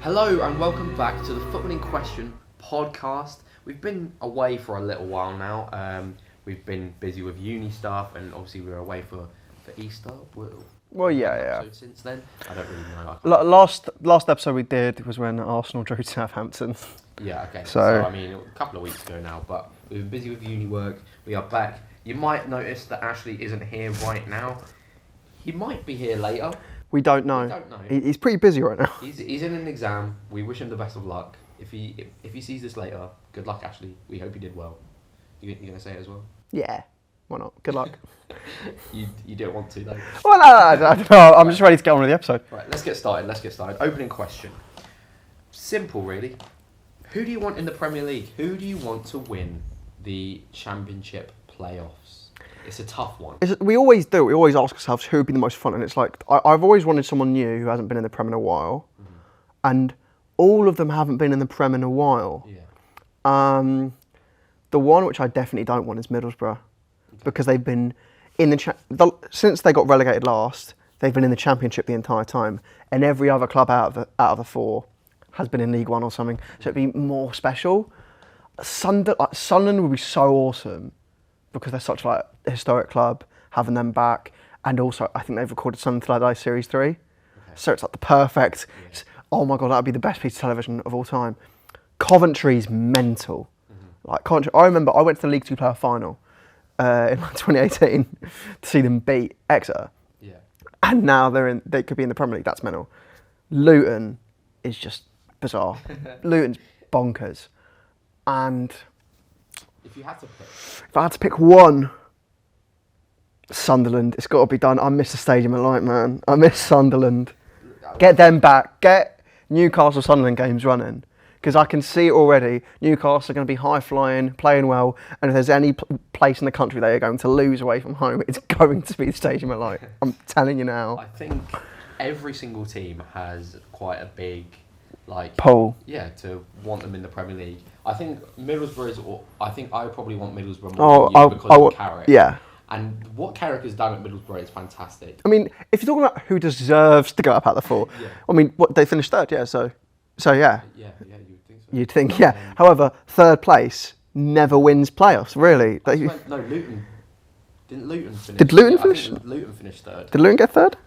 Hello and welcome back to the Footballing Question podcast. We've been away for a little while now. We've been busy with uni stuff, and obviously we were away for Easter. Well, yeah. Since then, I don't really know. Last episode we did was when Arsenal drew Southampton. Yeah, okay. So I mean, a couple of weeks ago now, but we've been busy with uni work. We are back. You might notice that Ashley isn't here right now. He might be here later. We don't know. He's pretty busy right now. He's in an exam. We wish him the best of luck. If he sees this later, good luck, Ashley. We hope you did well. You gonna say it as well? Yeah. Why not? Good luck. You don't want to though. Well, no. I'm just ready to get on with the episode. Right, let's get started. Opening question. Simple, really. Who do you want in the Premier League? Who do you want to win the Championship playoffs? It's a tough one. We always do. We always ask ourselves who would be the most fun, and it's like I've always wanted someone new who hasn't been in the Prem in a while, and all of them haven't been in the Prem in a while. Yeah. The one which I definitely don't want is Middlesbrough, because they've been in since they got relegated last. They've been in the Championship the entire time, and every other club out of the four has been in League One or something. So it'd be more special. Sunderland would be so awesome, because they're such a historic club, having them back, and also I think they've recorded Sunderland Till I Die Series 3, okay. So it's like the perfect. Yeah. Oh my god, that would be the best piece of television of all time. Coventry's mental. Like Coventry, I remember I went to the League Two playoff final in 2018 to see them beat Exeter. Yeah. And now they could be in the Premier League. That's mental. Luton is just bizarre. Luton's bonkers, and. If you had to pick. If I had to pick one, Sunderland. It's got to be done. I miss the Stadium of Light, man. I miss Sunderland. Get them back. Get Newcastle Sunderland games running. Because I can see it already. Newcastle are going to be high-flying, playing well, and if there's any place in the country they are going to lose away from home, it's going to be the Stadium of Light. I'm telling you now. I think every single team has quite a big pull. Yeah, to want them in the Premier League. I think Middlesbrough is. I think I probably want Middlesbrough more than you because of Carrick. Yeah. And what Carrick has done at Middlesbrough is fantastic. I mean, if you're talking about who deserves to go up out the four, yeah. I mean, they finished third, yeah. So yeah. Yeah, you would think so. You'd think, yeah. However, third place never wins playoffs, really. No, Luton. Didn't Luton finish? Did Luton finish? Luton finished third. Did Luton get third?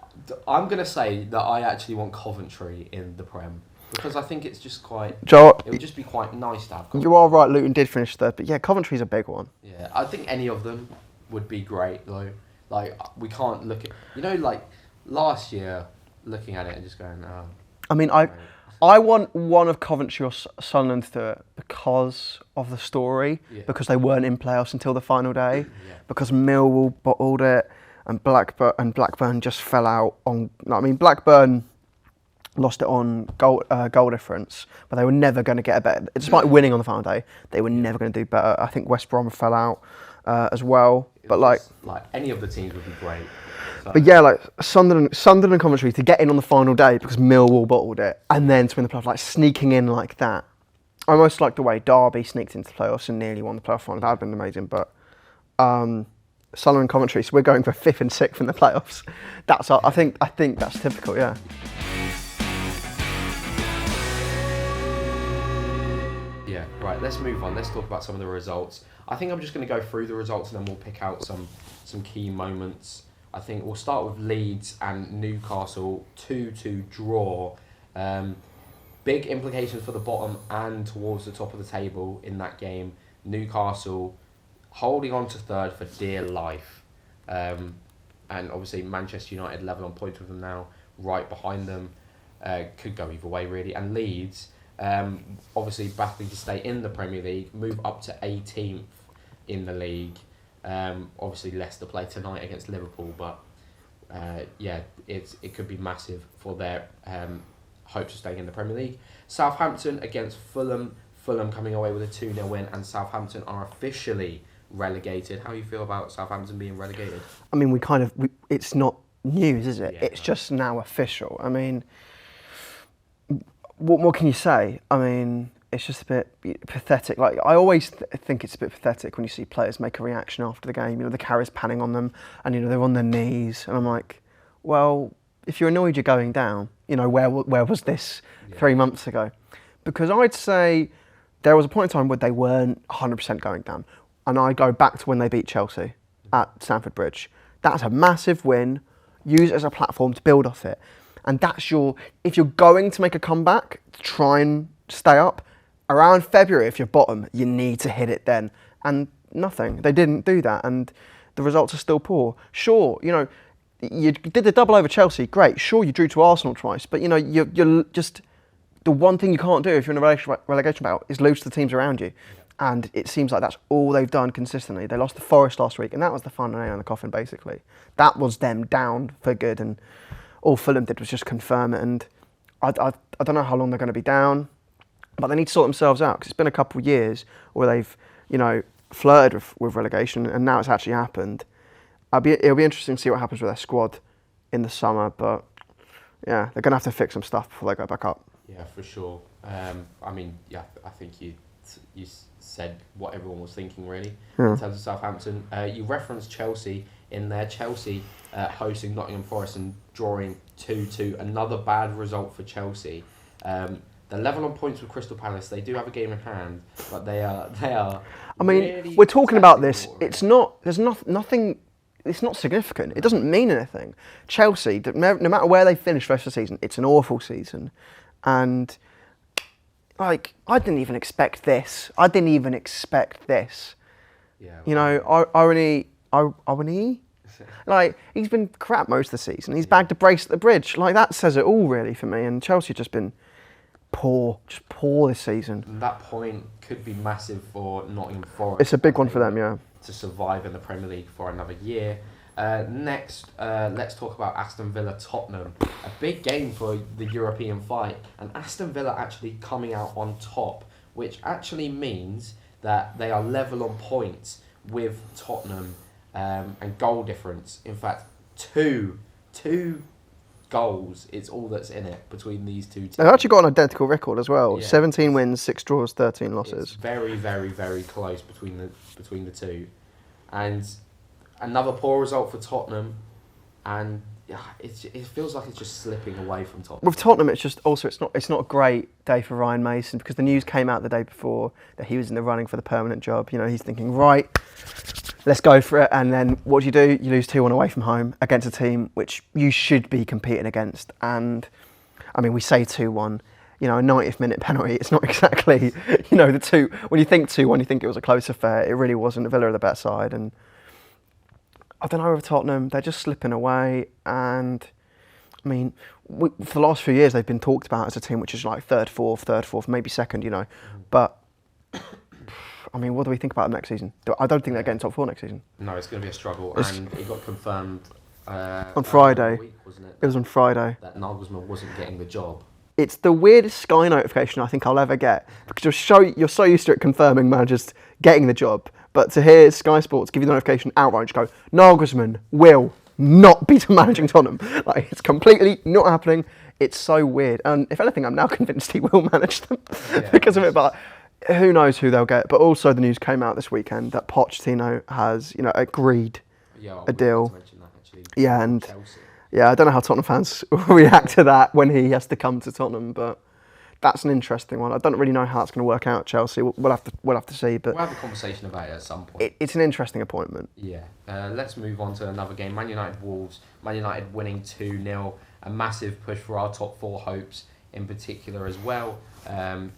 I'm going to say that I actually want Coventry in the Prem. Because I think it's just quite. It would just be quite nice to have Coventry. You are right, Luton did finish third, but yeah, Coventry's a big one. Yeah, I think any of them would be great, though. Like, we can't look at. Last year, looking at it and just going, I mean, I want one of Coventry or Sunderland to do it because of the story, because they weren't in playoffs until the final day, because Millwall bottled it, and Blackburn just fell out on. I mean, Blackburn lost it on goal difference, but they were never going to get a better. Despite winning on the final day, they were never going to do better. I think West Brom fell out as well. But like any of the teams would be great. So. But yeah, like Sunderland and Coventry to get in on the final day because Millwall bottled it, and then to win the playoffs, like sneaking in like that. I almost like the way Derby sneaked into the playoffs and nearly won the playoff final. That would have been amazing. But Sunderland and Coventry, so we're going for 5th and 6th in the playoffs. I think that's typical. Yeah. Yeah, right, let's move on. Let's talk about some of the results. I think I'm just going to go through the results and then we'll pick out some key moments. I think we'll start with Leeds and Newcastle, 2-2 draw. Big implications for the bottom and towards the top of the table in that game. Newcastle holding on to third for dear life. And obviously Manchester United level on points with them now, right behind them. Could go either way, really. And Leeds... obviously battling to stay in the Premier League, move up to 18th in the league. Obviously Leicester play tonight against Liverpool, but it could be massive for their hopes of staying in the Premier League. Southampton against Fulham. Fulham coming away with a 2-0 win, and Southampton are officially relegated. How do you feel about Southampton being relegated? I mean, it's not news, is it? Yeah, it's just now official. I mean, what can you say? I mean, it's just a bit pathetic. Like, I always think it's a bit pathetic when you see players make a reaction after the game. You know, the camera's panning on them, and they're on their knees, and I'm like, well, if you're annoyed you're going down, where was this 3 months ago? Because I'd say there was a point in time where they weren't 100% going down. And I go back to when they beat Chelsea at Stamford Bridge. That's a massive win. Use it as a platform to build off it. And if you're going to make a comeback, try and stay up. Around February, if you're bottom, you need to hit it then. And nothing. They didn't do that. And the results are still poor. Sure, you did the double over Chelsea, great. Sure, you drew to Arsenal twice, but you're just the one thing you can't do if you're in a relegation battle is lose to the teams around you, and it seems like that's all they've done consistently. They lost to Forest last week, and that was the final nail in the coffin. Basically, that was them down for good, and all Fulham did was just confirm it. And I don't know how long they're going to be down, but they need to sort themselves out because it's been a couple of years where they've flirted with relegation, and now it's actually happened. It'll be interesting to see what happens with their squad in the summer, but yeah, they're going to have to fix some stuff before they go back up. Yeah, for sure. I think you said what everyone was thinking really in terms of Southampton. You referenced Chelsea in there. Chelsea hosting Nottingham Forest and drawing 2-2. Another bad result for Chelsea. They're level on points with Crystal Palace. They do have a game in hand, but they are. I mean, really we're talking about this. It's not. There's nothing. It's not significant. It doesn't mean anything. Chelsea, no matter where they finish the rest of the season, it's an awful season. And, I didn't even expect this. Yeah. Irony? He's been crap most of the season. He's bagged a brace at the bridge. That says it all, really, for me. And Chelsea have just been poor this season. And that point could be massive for Nottingham Forest. It's a big one for them, yeah. To survive in the Premier League for another year. Next, let's talk about Aston Villa Tottenham. A big game for the European fight, and Aston Villa actually coming out on top, which actually means that they are level on points with Tottenham and goal difference. In fact, two goals. It's all that's in it between these two teams. They've actually got an identical record as well. Yeah. 17 wins, 6 draws, 13 losses. It's very, very, very close between the two. And another poor result for Tottenham, and it feels like it's just slipping away from Tottenham. With Tottenham, it's not a great day for Ryan Mason because the news came out the day before that he was in the running for the permanent job. He's thinking, right, let's go for it. And then what do? You lose 2-1 away from home against a team which you should be competing against. And I mean, we say 2-1. A 90th minute penalty. It's not exactly, the two. When you think 2-1, you think it was a close affair. It really wasn't. Villa are the better side, and I don't know with Tottenham. They're just slipping away, and I mean, for the last few years, they've been talked about as a team which is like third, fourth, maybe second. But I mean, what do we think about them next season? I don't think they're getting top 4 next season. No, it's going to be a struggle, and it got confirmed on Friday. Week, wasn't it? It was on Friday That Nagelsmann wasn't getting the job. It's the weirdest Sky notification I think I'll ever get because you're so used to it confirming managers getting the job, but to hear Sky Sports give you the notification outright, just go, Nagelsmann will not be managing Tottenham. It's completely not happening. It's so weird, and if anything, I'm now convinced he will manage them because of it. But who knows who they'll get? But also, the news came out this weekend that Pochettino has, agreed a deal. Yeah, and. Chelsea. Yeah, I don't know how Tottenham fans react to that when he has to come to Tottenham, but that's an interesting one. I don't really know how it's going to work out at Chelsea. We'll have to see. But we'll have a conversation about it at some point. It's an interesting appointment. Yeah. Let's move on to another game. Man United Wolves. Man United winning 2-0. A massive push for our top 4 hopes in particular as well. I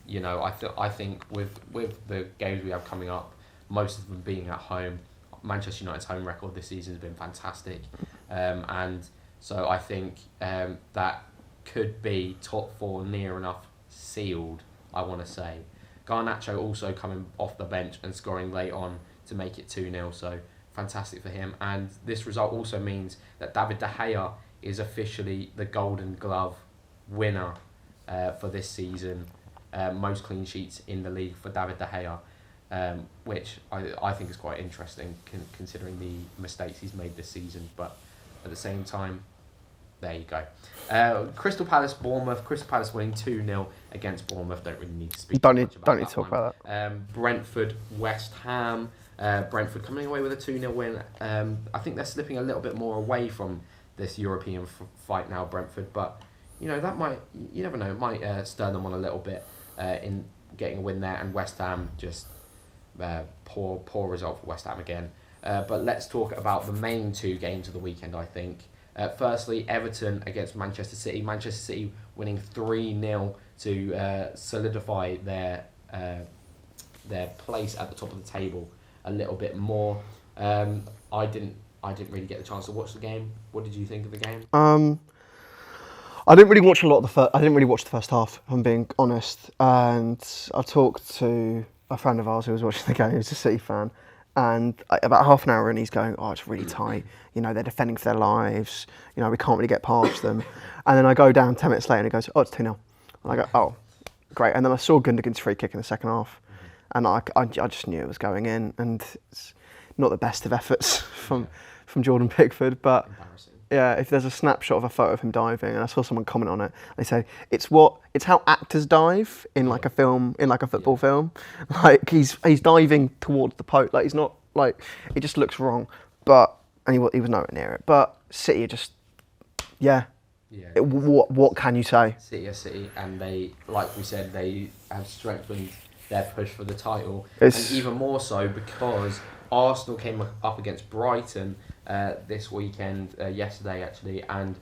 think with the games we have coming up, most of them being at home, Manchester United's home record this season has been fantastic, and so I think that could be top 4 near enough sealed, I want to say. Garnacho also coming off the bench and scoring late on to make it 2-0, so fantastic for him. And this result also means that David De Gea is officially the Golden Glove winner for this season. Most clean sheets in the league for David De Gea, which I think is quite interesting considering the mistakes he's made this season. But at the same time, there you go. Crystal Palace, Bournemouth. Crystal Palace winning 2-0 against Bournemouth. Don't really need to speak Don't too need much about to talk about that. Brentford, West Ham. Brentford coming away with a 2-0 win. I think they're slipping a little bit more away from this European fight now, Brentford. But that might, you never know, it might stir them on a little bit in getting a win there. And West Ham just poor result for West Ham again. But let's talk about the main two games of the weekend, I think. Firstly, Everton against Manchester City. Manchester City winning 3-0 to solidify their place at the top of the table a little bit more. I didn't really get the chance to watch the game. What did you think of the game? I didn't really watch a lot of I didn't really watch the first half, if I'm being honest. And I talked to a friend of ours who was watching the game, who's a City fan, and about half an hour in, he's going, "Oh, it's really tight. They're defending for their lives. We can't really get past them." And then I go down 10 minutes later, and he goes, "Oh, it's 2-0." And I go, "Oh, great." And then I saw Gundogan's free kick in the second half, and I just knew it was going in. And it's not the best of efforts from Jordan Pickford, but. Yeah, if there's a snapshot of a photo of him diving, and I saw someone comment on it, they say it's how actors dive in like a film, in like a football film. Like he's diving towards the post, like he's not like it just looks wrong. But and he was nowhere near it. But City are just what can you say? City are City, and they, like we said, they have strengthened their push for the title, and even more so because Arsenal came up against Brighton this weekend, yesterday actually, and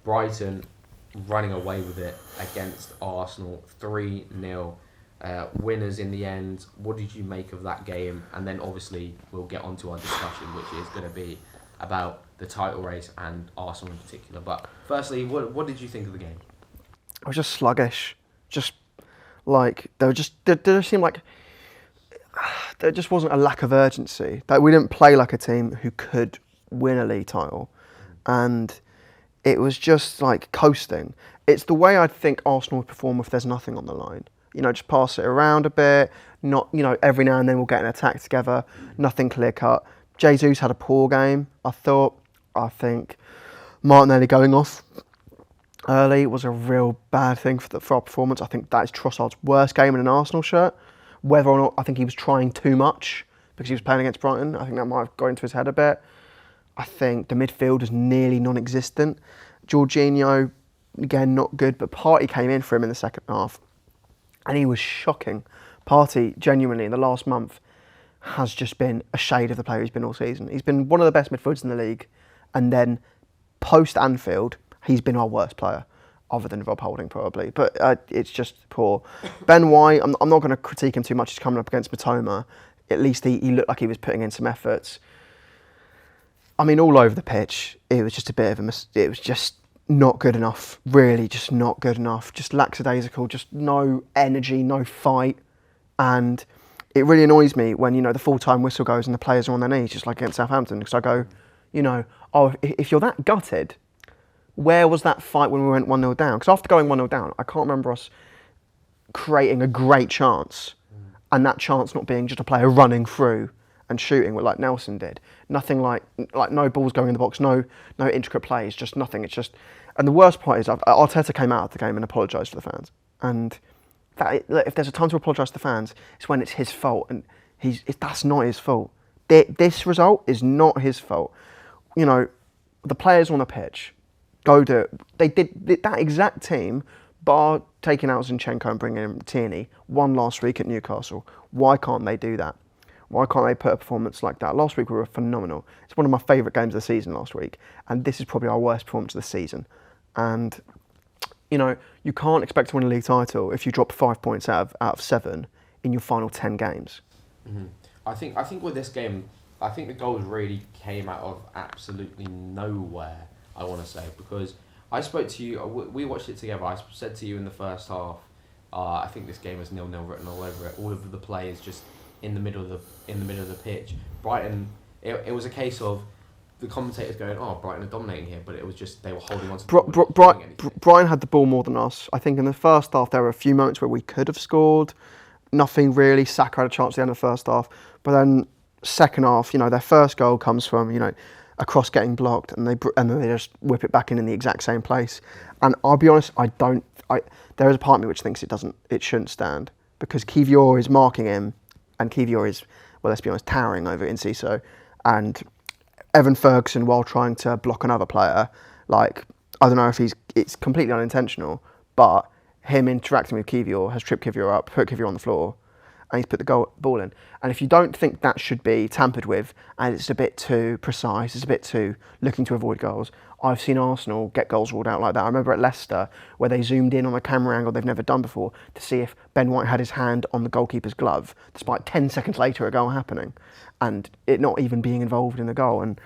Brighton running away with it against Arsenal, 3-0. Winners in the end. What did you make of that game? And then obviously we'll get on to our discussion, which is going to be about the title race and Arsenal in particular. But firstly, what did you think of the game? It was just sluggish. Just like there seemed like there just wasn't a lack of urgency. That we didn't play like a team who could win a league title, and it was just like coasting. It's the way I think Arsenal would perform if there's nothing on the line. Just pass it around a bit. Not, every now and then we'll get an attack together. Nothing clear cut. Jesus had a poor game, I thought. I think Martinelli going off early was a real bad thing for our performance. I think that is Trossard's worst game in an Arsenal shirt. Whether or not I think he was trying too much because he was playing against Brighton, I think that might have got into his head a bit. I think the midfield is nearly non-existent. Jorginho, again, not good, but Partey came in for him in the second half, and he was shocking. Partey, genuinely, in the last month, has just been a shade of the player he's been all season. He's been one of the best midfielders in the league, and then post-Anfield, he's been our worst player, other than Rob Holding probably, but it's just poor. Ben White, I'm not going to critique him too much. He's coming up against Matoma. At least he looked like he was putting in some efforts. I mean, all over the pitch, it was just a bit of it was just not good enough. Really, just not good enough. Just lackadaisical, just no energy, no fight. And it really annoys me when, the full-time whistle goes and the players are on their knees, just like against Southampton. Because I go, if you're that gutted, where was that fight when we went 1-0 down? Because after going 1-0 down, I can't remember us creating a great chance, and that chance not being just a player running through and shooting like Nelson did. Nothing like no balls going in the box, no intricate plays, just nothing. It's just, and the worst part is Arteta came out of the game and apologised to the fans. And if there's a time to apologise to the fans, it's when it's his fault, and that's not his fault. This result is not his fault. The players on the pitch, go do it. They did that exact team, bar taking out Zinchenko and bringing in Tierney, won last week at Newcastle. Why can't they do that? Why can't they put a performance like that? Last week we were phenomenal. It's one of my favourite games of the season last week, and this is probably our worst performance of the season. And you can't expect to win a league title if you drop 5 points out of 7 in your final 10 games. Mm-hmm. I think with this game, I think the goals really came out of absolutely nowhere. I want to say, because I spoke to you. We watched it together. I said to you in the first half, I think this game is 0-0 written all over it. All of the players just in the middle of the pitch. Brighton. It was a case of the commentators going, "Oh, Brighton are dominating here," but it was just they were holding on to. Brighton had the ball more than us. I think in the first half there were a few moments where we could have scored. Nothing really. Saka had a chance at the end of the first half, but then second half, their first goal comes from a cross getting blocked, and then they just whip it back in the exact same place. And I'll be honest, there is a part of me which thinks it shouldn't stand, because Kivior is marking him, and Kivior is, well, let's be honest, towering over Enciso, and Evan Ferguson, while trying to block another player, I don't know if it's completely unintentional, but him interacting with Kivior has tripped Kivior up, put Kivior on the floor, and he's put the ball in. And if you don't think that should be tampered with, and it's a bit too precise, it's a bit too looking to avoid goals, I've seen Arsenal get goals ruled out like that. I remember at Leicester where they zoomed in on a camera angle they've never done before to see if Ben White had his hand on the goalkeeper's glove, despite 10 seconds later a goal happening, and it not even being involved in the goal. And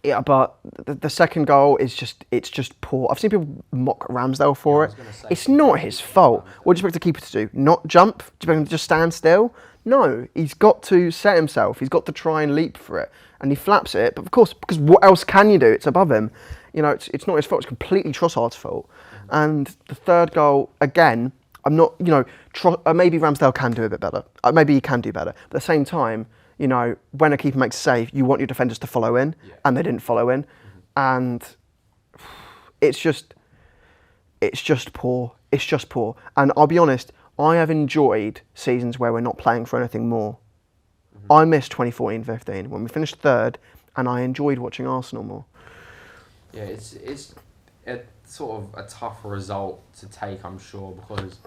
yeah, but the second goal is just poor. I've seen people mock Ramsdale for it. It's not his fault. What do you expect the keeper to do? Not jump? Do you expect him to just stand still? No, he's got to set himself. He's got to try and leap for it, and he flaps it. But of course, because what else can you do? It's above him. You know, it's not his fault. It's completely Trossard's fault. And the third goal, again, I'm not. You know, maybe Ramsdale can do a bit better. Maybe he can do better. But at the same time, you know, when a keeper makes a save, you want your defenders to follow in, and they didn't follow in, and it's just poor. It's just poor. And I'll be honest, I have enjoyed seasons where we're not playing for anything more. I missed 2014-15 when we finished third, and I enjoyed watching Arsenal more. Yeah, it's a sort of a tough result to take, I'm sure, because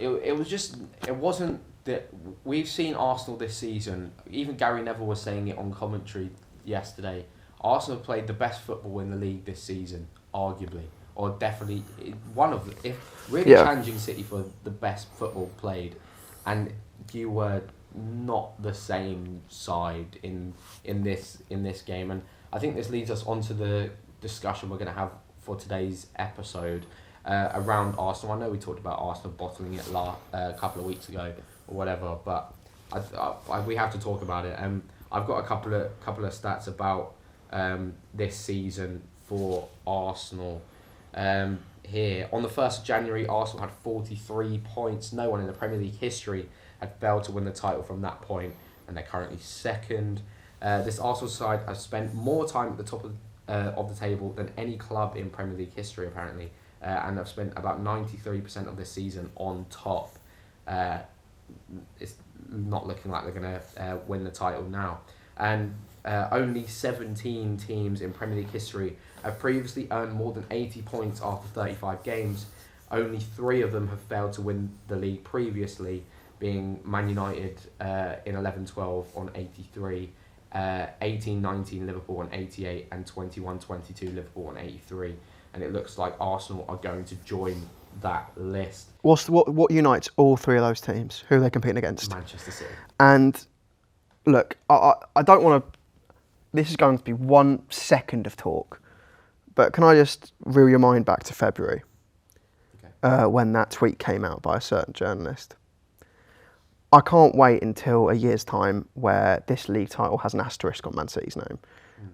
it wasn't that we've seen Arsenal this season. Even Gary Neville was saying it on commentary yesterday. Arsenal played the best football in the league this season, arguably, or definitely one of the, if really challenging City for the best football played, and you were not the same side in this game. And I think this leads us onto the discussion we're going to have for today's episode around Arsenal. I know we talked about Arsenal bottling it a couple of weeks ago or whatever, but we have to talk about it. I've got a couple of stats about this season for Arsenal. Here on the 1st of January, Arsenal had 43 points. No one in the Premier League history had failed to win the title from that point, and they're currently second. This Arsenal side has spent more time at the top of the table than any club in Premier League history, apparently, and have spent about 93% of this season on top. It's not looking like they're going to win the title now. And only 17 teams in Premier League history have previously earned more than 80 points after 35 games. Only 3 of them have failed to win the league previously, being Man United in 11-12 on 83, 18-19 Liverpool on 88, and 21-22 Liverpool on 83. And it looks like Arsenal are going to join that list. What unites all 3 of those teams? Who are they competing against? Manchester City. And look, I don't want to. This is going to be 1 second of talk, but can I just reel your mind back to February, when that tweet came out by a certain journalist? I can't wait until a year's time where this league title has an asterisk on Man City's name,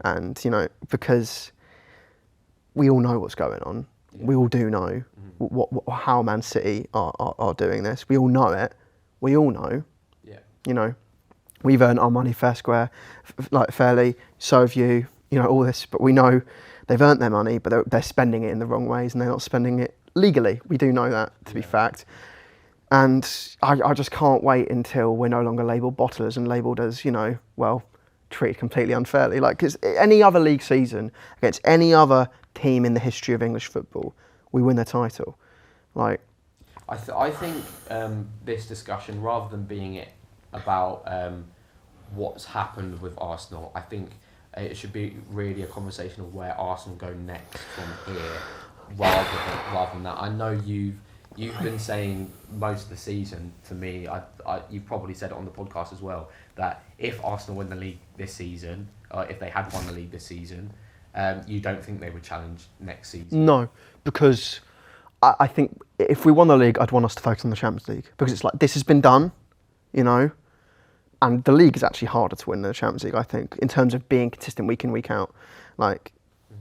and you know, because we all know what's going on. Yeah. We all do know how Man City are doing this. We all know it. We all know. Yeah. You know, we've earned our money fair square, like fairly. So have you. You know all this, but we know they've earned their money, but they're spending it in the wrong ways, and they're not spending it legally. We do know that to be fact. And I just can't wait until we're no longer labelled bottlers and labelled as, you know, well, treated completely unfairly. Like, because any other league season against any other team in the history of English football, we win the title. Like, I think this discussion, rather than being it about what's happened with Arsenal, I think it should be really a conversation of where Arsenal go next from here, rather than that. I know you've been saying most of the season to me, you've probably said it on the podcast as well, that if Arsenal win the league this season, or if they had won the league this season, you don't think they would challenge next season? No, because I think if we won the league, I'd want us to focus on the Champions League. Because it's like, this has been done, you know, and the league is actually harder to win than the Champions League, I think, in terms of being consistent week in, week out. Like,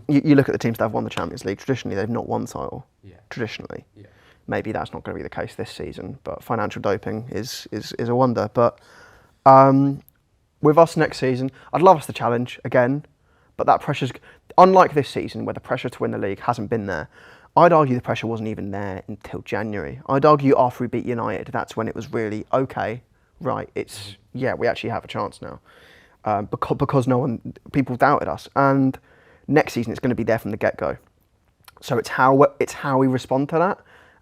you look at the teams that have won the Champions League, traditionally they've not won the title. Yeah. Traditionally. Yeah. Maybe that's not going to be the case this season, but financial doping is a wonder. But with us next season, I'd love us to challenge again, but that pressure's, unlike this season where the pressure to win the league hasn't been there, I'd argue the pressure wasn't even there until January. I'd argue after we beat United, that's when it was really, okay, right, we actually have a chance now. Because people doubted us. And next season it's going to be there from the get-go. So it's how we respond to that,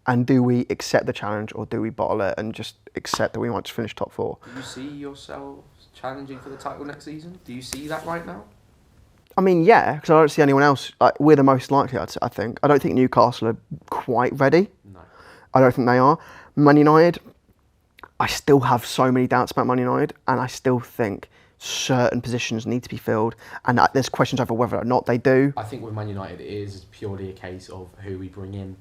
and do we accept the challenge or do we bottle it and just accept that we might just finish top 4? Do you see yourselves challenging for the title next season? Do you see that right now? I mean, yeah, because I don't see anyone else. Like, we're the most likely, I think. I don't think Newcastle are quite ready. No. I don't think they are. Man United, I still have so many doubts about Man United, and I still think certain positions need to be filled, and there's questions over whether or not they do. I think with Man United, it is purely a case of who we bring in.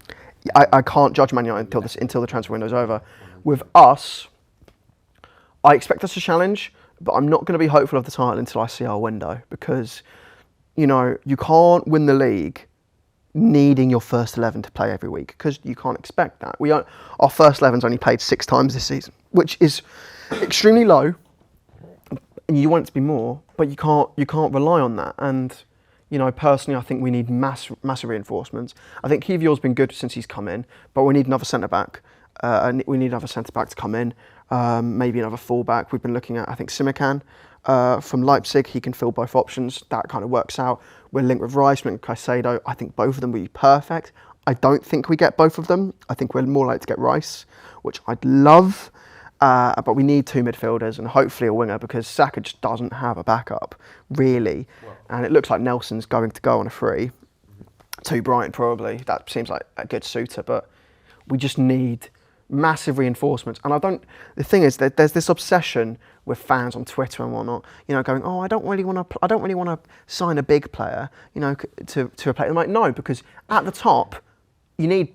I can't judge Man United until the transfer window's over. With us, I expect us to challenge, but I'm not going to be hopeful of the title until I see our window, because, you know, you can't win the league needing your first 11 to play every week, because you can't expect that. Our first 11's only played 6 times this season, which is extremely low, and you want it to be more, but you can't rely on that. And, you know, personally, I think we need massive reinforcements. I think Kivior's been good since he's come in, but we need another centre-back. And we need another centre-back to come in, maybe another full-back. We've been looking at, I think, Simikan from Leipzig. He can fill both options. That kind of works out. We're linked with Rice, linked with Caicedo. I think both of them will be perfect. I don't think we get both of them. I think we're more likely to get Rice, which I'd love. But we need 2 midfielders and hopefully a winger, because Saka just doesn't have a backup, really. Well, and it looks like Nelson's going to go on a free to Brighton, probably. That seems like a good suitor, but we just need massive reinforcements. And the thing is that there's this obsession with fans on Twitter and whatnot, you know, going, oh, I don't really want to sign a big player, you know, to a player. I'm like, no, because at the top, you need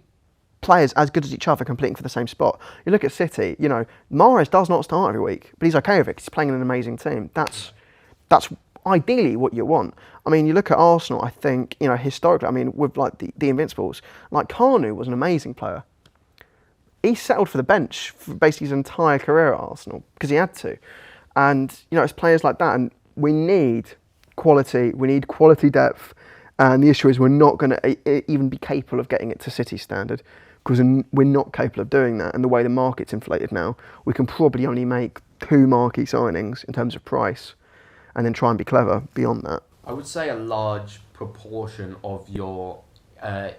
players as good as each other competing for the same spot. You look at City, you know, Mahrez does not start every week, but he's okay with it. He's playing in an amazing team. That's ideally what you want. I mean, you look at Arsenal, I think, you know, historically, I mean, with like the Invincibles, like Kanu was an amazing player. He settled for the bench for basically his entire career at Arsenal because he had to. And, you know, it's players like that, and we need quality depth. And the issue is we're not going to even be capable of getting it to City standard, because we're not capable of doing that. And the way the market's inflated now, we can probably only make 2 marquee signings in terms of price, and then try and be clever beyond that. I would say a large proportion of your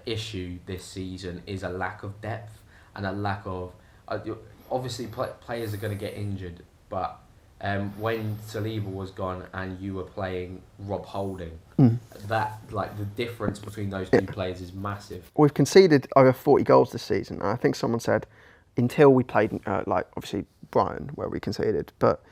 issue this season is a lack of depth and a lack of... obviously, players are going to get injured, but when Saliba was gone and you were playing Rob Holding, that, like, the difference between those 2 players is massive. We've conceded over 40 goals this season. And I think someone said, until we played, like, obviously Brighton, where we conceded, but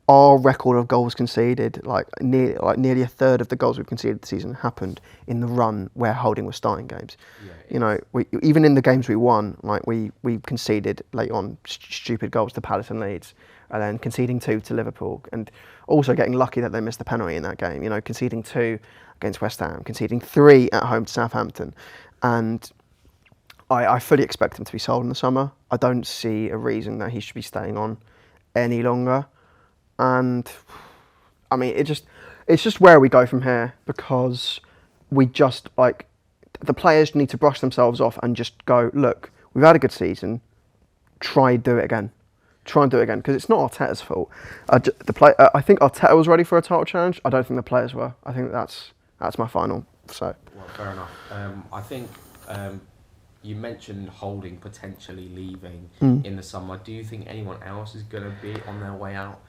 our record of goals conceded, nearly a third of the goals we've conceded this season happened in the run where Holding was starting games. Yeah, you know, even in the games we won, like we conceded late on stupid goals to Palace and Leeds, and then conceding 2 to Liverpool, and also getting lucky that they missed the penalty in that game. You know, conceding 2 against West Ham, conceding 3 at home to Southampton, and I fully expect him to be sold in the summer. I don't see a reason that he should be staying on any longer. And I mean, it's just where we go from here, because we just, like, the players need to brush themselves off and just go, look, we've had a good season, try and do it again, because it's not Arteta's fault. I think Arteta was ready for a title challenge. I don't think the players were. I think that's my final. So. Well, fair enough. I think you mentioned Holding potentially leaving in the summer. Do you think anyone else is going to be on their way out?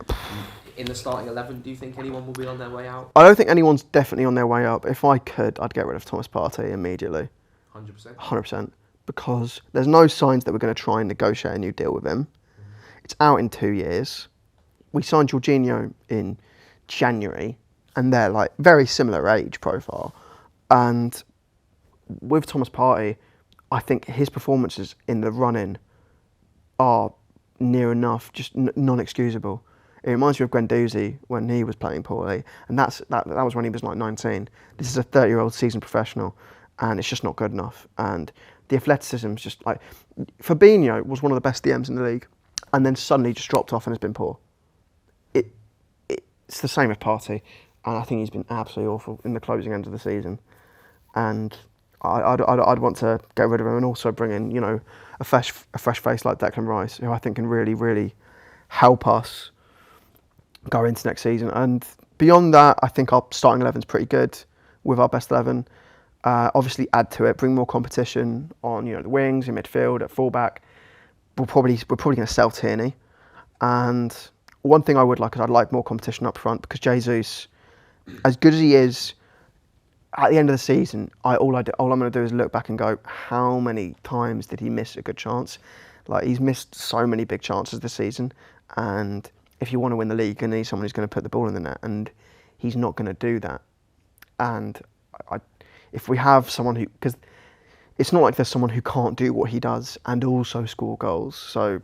In the starting 11, do you think anyone will be on their way out? I don't think anyone's definitely on their way out. If I could, I'd get rid of Thomas Partey immediately. 100%? 100%. Because there's no signs that we're going to try and negotiate a new deal with him. It's out in 2 years. We signed Jorginho in January, and they're like very similar age profile. And with Thomas Partey, I think his performances in the run-in are near enough just non-excusable. It reminds me of Guendouzi when he was playing poorly, and that was when he was like 19. This is a 30-year-old seasoned professional, and it's just not good enough. And the athleticism is just like... Fabinho was one of the best DMs in the league, and then suddenly just dropped off and has been poor. It's the same with Partey, and I think he's been absolutely awful in the closing end of the season. And I'd want to get rid of him and also bring in, you know, a fresh face like Declan Rice, who I think can really, really help us go into next season. And beyond that, I think our starting 11's pretty good with our best 11. Obviously, add to it, bring more competition on the wings, in midfield, at fullback. We're probably going to sell Tierney, and one thing I would like is I'd like more competition up front because Jesus, as good as he is, at the end of the season, all I'm going to do is look back and go, how many times did he miss a good chance? Like, he's missed so many big chances this season, and if you want to win the league, you need someone who's going to put the ball in the net, and he's not going to do that. And if we have someone who, because it's not like there's someone who can't do what he does and also score goals. So,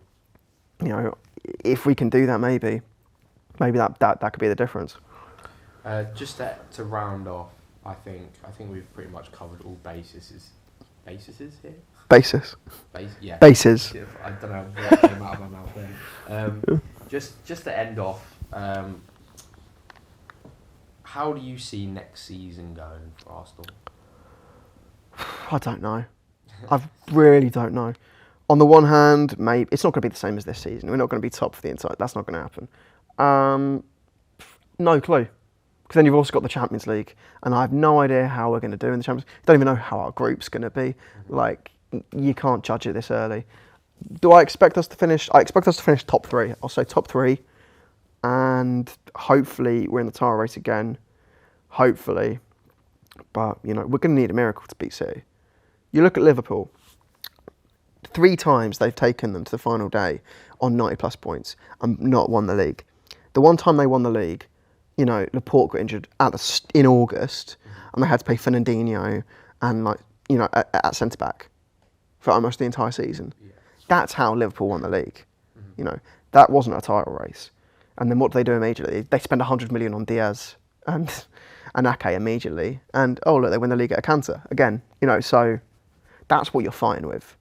if we can do that, maybe that could be the difference. Just to round off, I think we've pretty much covered all bases here. Basis. Yeah. Bases. I don't know what came out of my mouth then. Just to end off, how do you see next season going for Arsenal? I don't know. I really don't know. On the one hand, maybe it's not going to be the same as this season. We're not going to be top for the entire. That's not going to happen. No clue. Because then you've also got the Champions League, and I have no idea how we're going to do in the Champions League. Don't even know how our group's going to be. Like, you can't judge it this early. Do I expect us to finish? I expect us to finish top 3. I'll say top 3, and hopefully we're in the title race again. Hopefully. But, we're going to need a miracle to beat City. You look at Liverpool. 3 times they've taken them to the final day on 90-plus points and not won the league. The one time they won the league, Laporte got injured in August, and they had to pay Fernandinho and, at centre-back for almost the entire season. Yes. That's how Liverpool won the league. Mm-hmm. That wasn't a title race. And then what do they do immediately? They spend 100 million on Diaz and Ake immediately, and look, they win the league at a canter again. So that's what you're fighting with.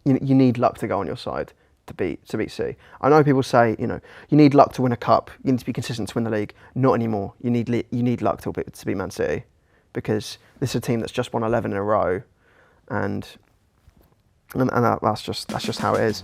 You need luck to go on your side to beat City. I know people say you need luck to win a cup. You need to be consistent to win the league. Not anymore. You need luck to beat Man City, because this is a team that's just won 11 in a row, and that's just how it is.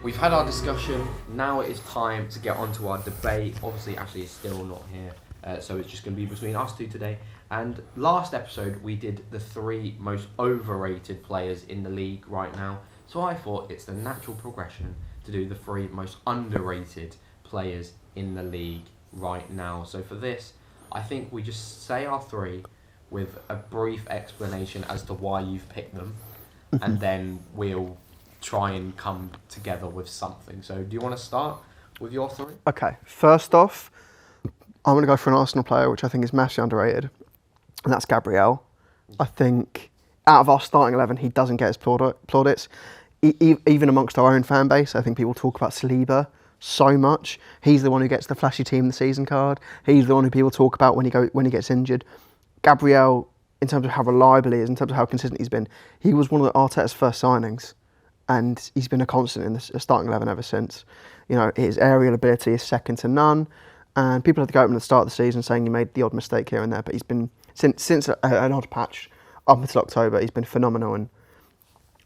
We've had our discussion. Now it is time to get onto our debate. Obviously, Ashley is still not here, so it's just going to be between us two today. And last episode, we did the 3 most overrated players in the league right now. So I thought it's the natural progression to do the 3 most underrated players in the league right now. So for this, I think we just say our 3 with a brief explanation as to why you've picked them, and then we'll try and come together with something. So do you want to start with your 3? Okay, first off, I'm going to go for an Arsenal player, which I think is massively underrated, and that's Gabriel. I think out of our starting 11, he doesn't get his plaudits. Even amongst our own fan base, I think people talk about Saliba so much. He's the one who gets the flashy team of the season card. He's the one who people talk about when he gets injured. Gabriel, in terms of how reliable he is, in terms of how consistent he's been, he was one of Arteta's first signings, and he's been a constant in the starting 11 ever since. His aerial ability is second to none, and people had to go up at the start of the season saying he made the odd mistake here and there, but he's been, since an odd patch up until October, he's been phenomenal, and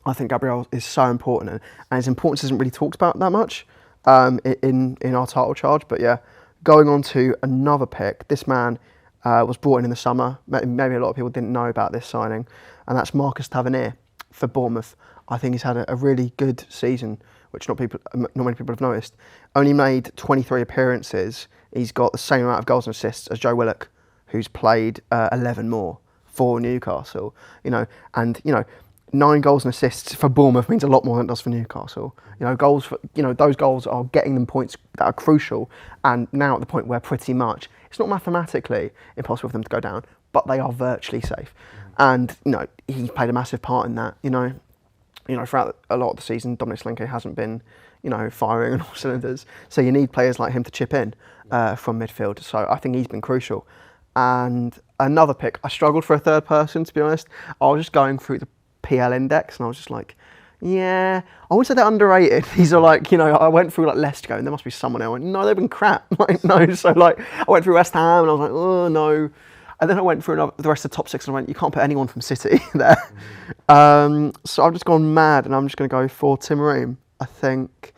I think Gabriel is so important, and his importance isn't really talked about that much in our title charge. But yeah, going on to another pick, this man was brought in the summer. Maybe a lot of people didn't know about this signing, and that's Marcus Tavernier for Bournemouth. I think he's had a really good season, which not many people have noticed. Only made 23 appearances. He's got the same amount of goals and assists as Joe Willock, who's played 11 more for Newcastle. 9 goals and assists for Bournemouth means a lot more than it does for Newcastle. Those goals are getting them points that are crucial, and now at the point where pretty much it's not mathematically impossible for them to go down, but they are virtually safe. And he's played a massive part in that. Throughout a lot of the season, Dominic Solanke hasn't been, firing on all cylinders. So you need players like him to chip in from midfield. So I think he's been crucial. And another pick, I struggled for a third person, to be honest. I was just going through the PL index, and I was just like, yeah, I wouldn't say they're underrated. These are like, I went through like Leicester, and there must be someone else. I went, no, they've been crap. No. So I went through West Ham, and I was like, oh no. And then I went through the rest of the top 6, and I went, you can't put anyone from City there. So I've just gone mad, and I'm just going to go for Tim Ream. I think,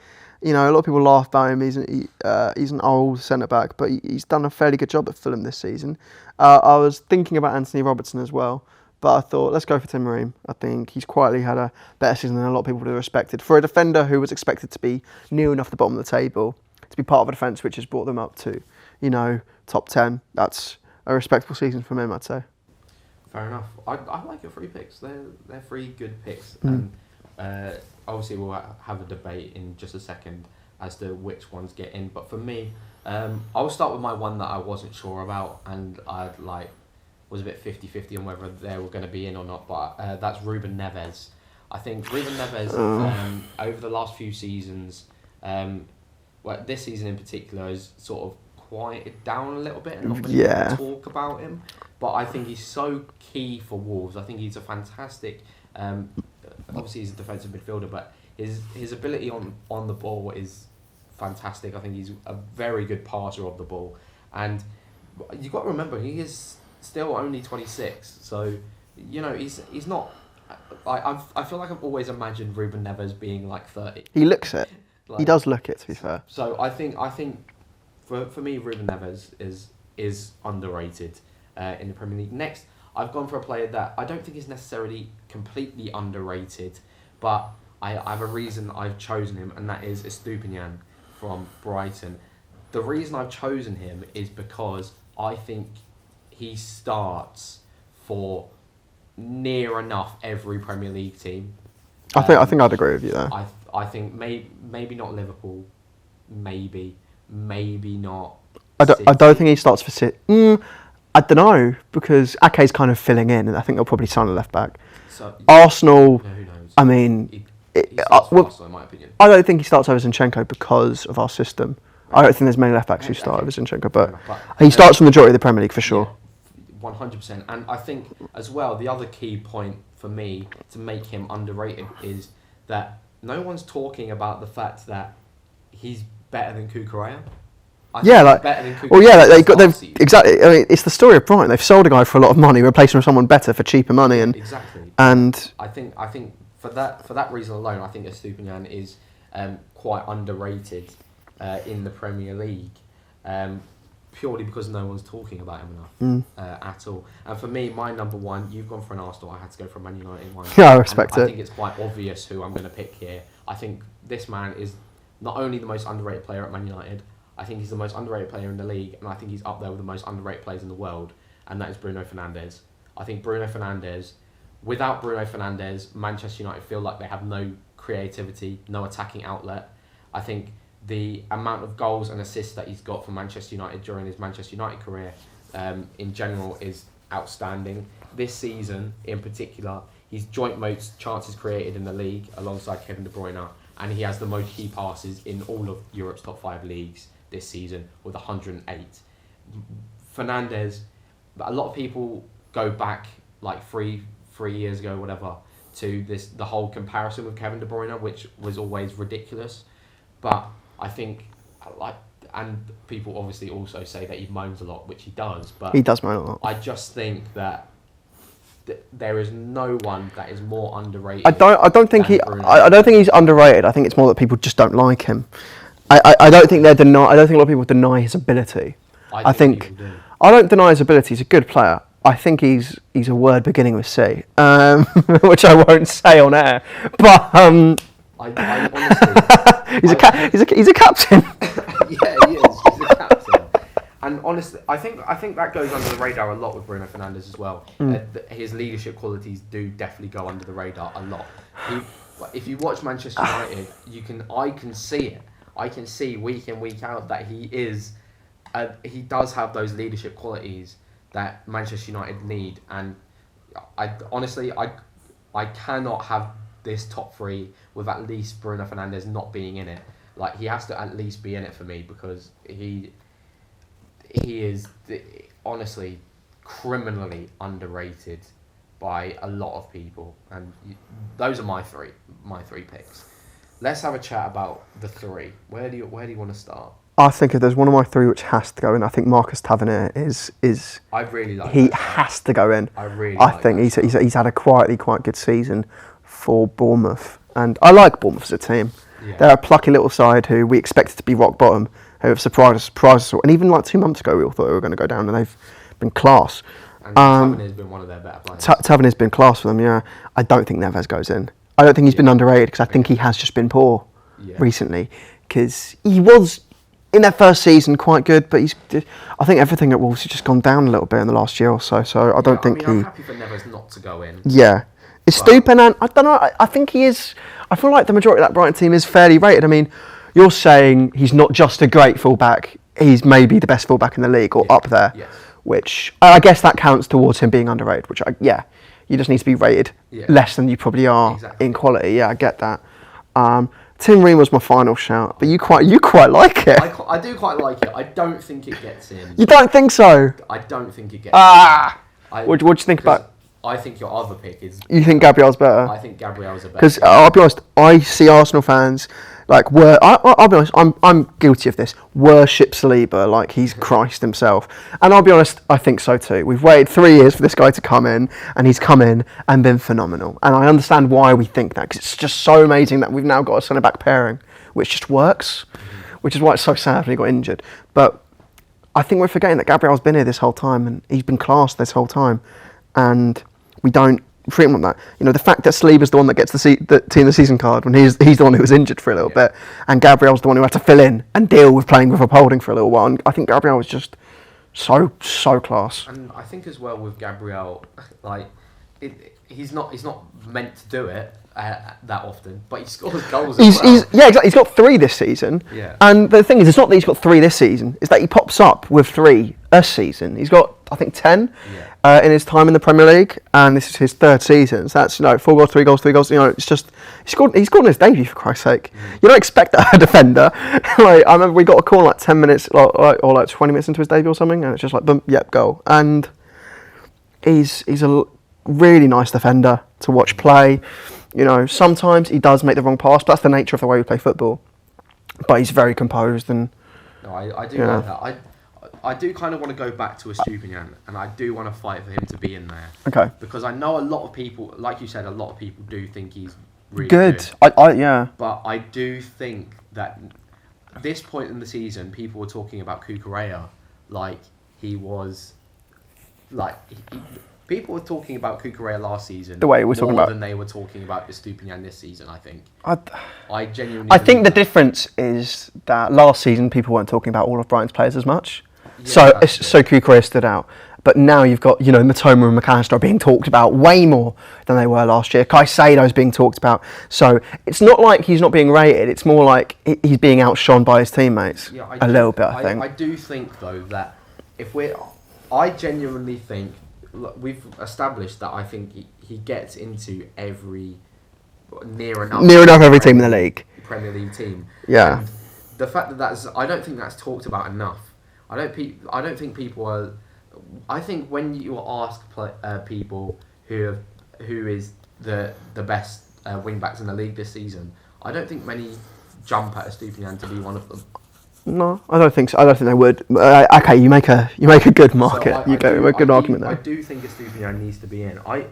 You know, a lot of people laugh about him. He's an old centre back, but he's done a fairly good job at Fulham this season. I was thinking about Anthony Robertson as well, but I thought let's go for Tim Ream. I think he's quietly had a better season than a lot of people would have expected. For a defender who was expected to be near enough the bottom of the table, to be part of a defence which has brought them up to, you know, top 10, that's a respectable season from him, I'd say. Fair enough. I like your 3 picks. They're 3 good picks. And obviously we'll have a debate in just a second as to which ones get in. But for me, I'll start with my one that I wasn't sure about, and I was a bit 50-50 on whether they were going to be in or not. But that's Ruben Neves. I think Ruben Neves over the last few seasons, this season in particular, has sort of quieted down a little bit and not many people talk about him. But I think he's so key for Wolves. I think he's a fantastic. Obviously, he's a defensive midfielder, but his ability on the ball is fantastic. I think he's a very good passer of the ball, and you've got to remember he is still only 26. So you know he's not. I feel like I've always imagined Ruben Neves being like 30. He looks it. He does look it, to be fair. So I think for me, Ruben Neves is underrated in the Premier League. Next, I've gone for a player that I don't think is necessarily completely underrated, but I have a reason I've chosen him, and that is Estupiñán from Brighton. The reason I've chosen him is because I think he starts for near enough every Premier League team. I think I'd agree with you there. I think maybe not Liverpool, maybe not. I don't think he starts for City. I don't know, because Ake's kind of filling in, and I think they'll probably sign a left back. So, Arsenal. Who knows? I mean, he starts for Arsenal, in my opinion. I don't think he starts over Zinchenko because of our system. I don't think there's many left backs who start over Zinchenko, but he starts from the majority of the Premier League for sure. 100%. And I think as well, the other key point for me to make him underrated is that no one's talking about the fact that he's better than Cucurella. Exactly. I mean, it's the story of Brighton. They've sold a guy for a lot of money, replacing him with someone better for cheaper money, and exactly. And I think for that reason alone, I think Estupiñán is quite underrated in the Premier League, purely because no one's talking about him enough at all. And for me, my number one, you've gone for an Arsenal. I had to go for a Man United one. Yeah, I respect it. I think it's quite obvious who I'm going to pick here. I think this man is not only the most underrated player at Man United, I think he's the most underrated player in the league, and I think he's up there with the most underrated players in the world, and that is Bruno Fernandes. I think without Bruno Fernandes, Manchester United feel like they have no creativity, no attacking outlet. I think the amount of goals and assists that he's got for Manchester United during his Manchester United career in general is outstanding. This season in particular, he's joint most chances created in the league alongside Kevin De Bruyne, and he has the most key passes in all of Europe's top 5 leagues this season with 108. Fernandes, a lot of people go back like three years ago, whatever, to the whole comparison with Kevin De Bruyne, which was always ridiculous. But I think, and people obviously also say that he moans a lot, which he does. But he does moan a lot. I just think that there is no one that is more underrated. I don't think he's underrated. I think it's more that people just don't like him. I don't think I don't think a lot of people deny his ability. I don't deny his ability. He's a good player. I think he's a word beginning with C, which I won't say on air. But I honestly, he's a captain. Yeah, he is. He's a captain. And honestly, I think that goes under the radar a lot with Bruno Fernandes as well. His leadership qualities do definitely go under the radar a lot. If you watch Manchester United, I can see it. I can see week in, week out that he does have those leadership qualities that Manchester United need. And I cannot have this top 3 with at least Bruno Fernandes not being in it. Like, he has to at least be in it for me, because he is honestly criminally underrated by a lot of people, and those are my three picks. Let's have a chat about the 3. Where do you want to start? I think if there's one of my 3 which has to go in, I think Marcus Tavernier is. I really like. He has to go in. I think he's had a quietly quite good season for Bournemouth, and I like Bournemouth as a team. Yeah. They're a plucky little side who we expected to be rock bottom, who have surprised us all. And even like 2 months ago, we all thought they were going to go down, and they've been class. And Tavernier has been one of their better players. Tavernier's been class for them, yeah. I don't think Neves goes in. I don't think he's been underrated, because I think he has just been poor recently. Because he was, in their first season, quite good, but I think everything at Wolves has just gone down a little bit in the last year or so. So I don't think I'm happy for Neves not to go in. Yeah. Is Stupinan, I don't know, I think he is. I feel like the majority of that Brighton team is fairly rated. I mean, you're saying he's not just a great fullback, he's maybe the best fullback in the league, or up there. Yes. Which I guess that counts towards him being underrated. Which you just need to be rated less than you probably are in quality. Yeah, I get that. Tim Ream was my final shout, but you quite like it. I do quite like it. I don't think it gets in. You don't think so? I don't think it gets in. What do you think about? I think your other pick is. You think Gabriel's better? I think Gabriel's a better. Because I'll be honest, I see Arsenal fans like I'll be honest, I'm guilty of this. Worship Saliba like he's Christ himself, and I'll be honest, I think so too. We've waited 3 years for this guy to come in, and he's come in and been phenomenal. And I understand why we think that, because it's just so amazing that we've now got a centre back pairing which just works, which is why it's so sad when he got injured. But I think we're forgetting that Gabriel's been here this whole time, and he's been class this whole time, and we don't treat him like that. You know, the fact that Saliba's the one that gets the team of the season card when he's the one who was injured for a little bit, and Gabriel's the one who had to fill in and deal with playing with Upholding for a little while. And I think Gabriel was just so class. And I think as well with Gabriel, like he's not meant to do it that often, but he scores goals. Exactly. He's got 3 this season. Yeah. And the thing is, it's not that he's got 3 this season; it's that he pops up with 3 a season. He's got, I think, 10 in his time in the Premier League, and this is his 3rd season. So that's 4 goals, 3 goals, 3 goals. You know, it's just he scored on his debut, for Christ's sake. You don't expect that a defender. Like, I remember we got a call like 10 minutes or 20 minutes into his debut or something, and it's just like boom, yep, goal. And he's a really nice defender to watch play. You know, sometimes he does make the wrong pass, but that's the nature of the way we play football. But he's very composed, and no, I do like that. I do kind of want to go back to Estupinian, and I do want to fight for him to be in there. Okay. Because I know a lot of people, like you said, a lot of people do think he's really good. But I do think that at this point in the season, people were talking about Cucurella like he was, like people were talking about Cucurella last season the way we're talking about than they were talking about Estupinian this season. I think. I genuinely. I think the difference is that last season people weren't talking about all of Brighton's players as much. Yeah, so Cucurella stood out. But now you've got, Matoma and McAllister being talked about way more than they were last year. Caicedo's being talked about. So it's not like he's not being rated. It's more like he's being outshone by his teammates a little bit, I think. I do think, though, that I genuinely think, we've established that I think he gets into near enough every team in the league. Premier League team. Yeah. And the fact that I don't think that's talked about enough. I don't think people are. I think when you ask people who is the best wing backs in the league this season, I don't think many jump at Estupinian to be one of them. No, I don't think so. I don't think they would. Okay, you make a good market. So you go a good argument there. I do think Estupinian needs to be in. I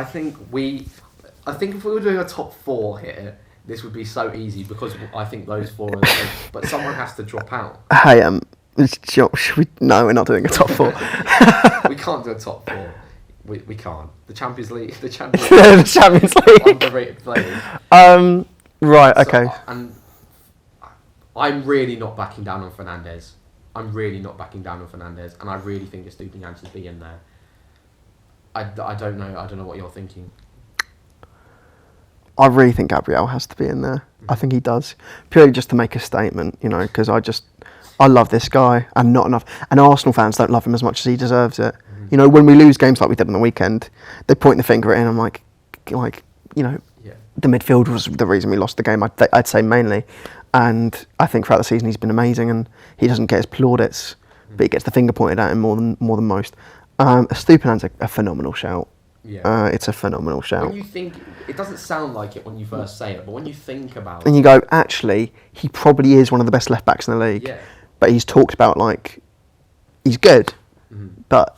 think if we were doing a top 4 here, this would be so easy because I think those 4 are. But someone has to drop out. Hey, no, we're not doing a top 4. We can't do a top 4. We can't. The Champions League. The Champions League. Underrated players. Right. Okay. And I'm really not backing down on Fernandes. and I really think Estupinian should be in there. I don't know. I don't know what you're thinking. I really think Gabriel has to be in there. I think he does, purely just to make a statement, because I love this guy, and not enough. And Arsenal fans don't love him as much as he deserves it. Mm-hmm. When we lose games like we did on the weekend, they point the finger at him. I'm like, the midfield was the reason we lost the game. I'd say mainly, and I think throughout the season he's been amazing, and he doesn't get his plaudits, but he gets the finger pointed at him more than most. Estupinian's a phenomenal shout. Yeah. It's a phenomenal shout. When you think, it doesn't sound like it when you first say it, but when you think about it... And you go, actually, he probably is one of the best left-backs in the league. Yeah. But he's talked about, he's good. Mm-hmm. But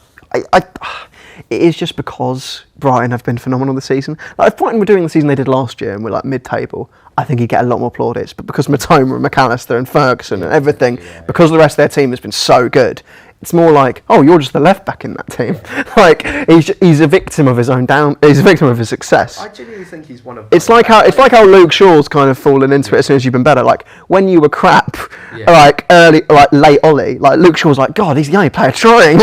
it is just because Brighton have been phenomenal this season. If Brighton were doing the season they did last year and we're, mid-table, I think he'd get a lot more plaudits. But because Matoma and McAllister and Ferguson and everything, yeah. because the rest of their team has been so good, it's more like, oh, you're just the left back in that team. Like he's a victim of his own he's a victim of his success. I genuinely think he's one of. It's like how Luke Shaw's kind of fallen into it as soon as you've been better. Like when you were crap, like late Ollie, like Luke Shaw's like, God, he's the only player trying.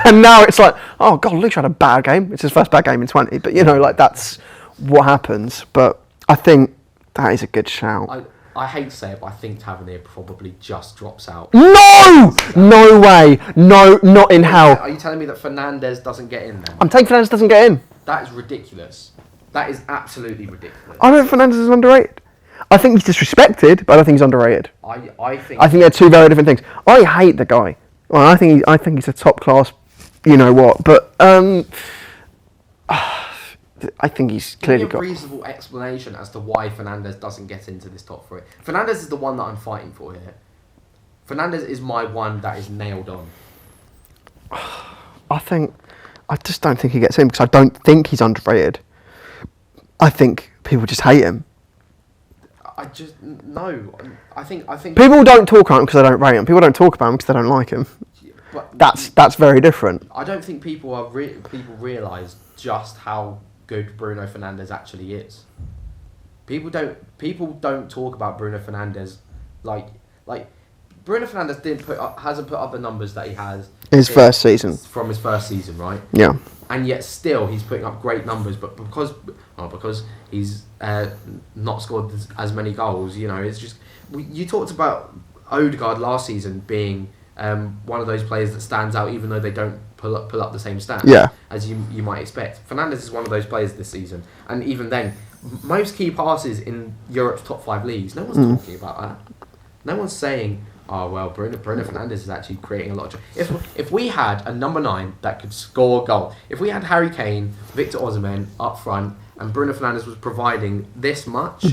And now it's like, oh God, Luke's had a bad game. It's his first bad game in 20. But like that's what happens. But I think that is a good shout. I hate to say it, but I think Tavernier probably just drops out. No! No way. No, not in hell. Are you telling me that Fernandes doesn't get in there? I'm taking Fernandes doesn't get in. That is ridiculous. That is absolutely ridiculous. I don't think Fernandes is underrated. I think he's disrespected, but I don't think he's underrated. I think they're two very different things. I hate the guy. Well, I think he's a top class, you know what, but I think he's clearly got a reasonable explanation as to why Fernandes doesn't get into this top three. Fernandes is the one that I'm fighting for here. Fernandes is my one that is nailed on. I just don't think he gets in because I don't think he's underrated. I think people just hate him. I think people don't talk about him because they don't rate him. People don't talk about him because they don't like him. But that's very different. I don't think people realise just how good Bruno Fernandes actually is. People don't talk about Bruno Fernandes like Bruno Fernandes hasn't put up the numbers that he has first season from his first season, right? Yeah. And yet still he's putting up great numbers, but because he's not scored as many goals, it's just you talked about Odegaard last season being one of those players that stands out even though they don't pull up the same stats as you might expect. Fernandes is one of those players this season, and even then, most key passes in Europe's top 5 leagues, no one's talking about that. No one's saying, oh well, Bruno Fernandes is actually creating a lot of. If we had a number 9 that could score a goal, if we had Harry Kane, Victor Osimhen up front, and Bruno Fernandes was providing this much,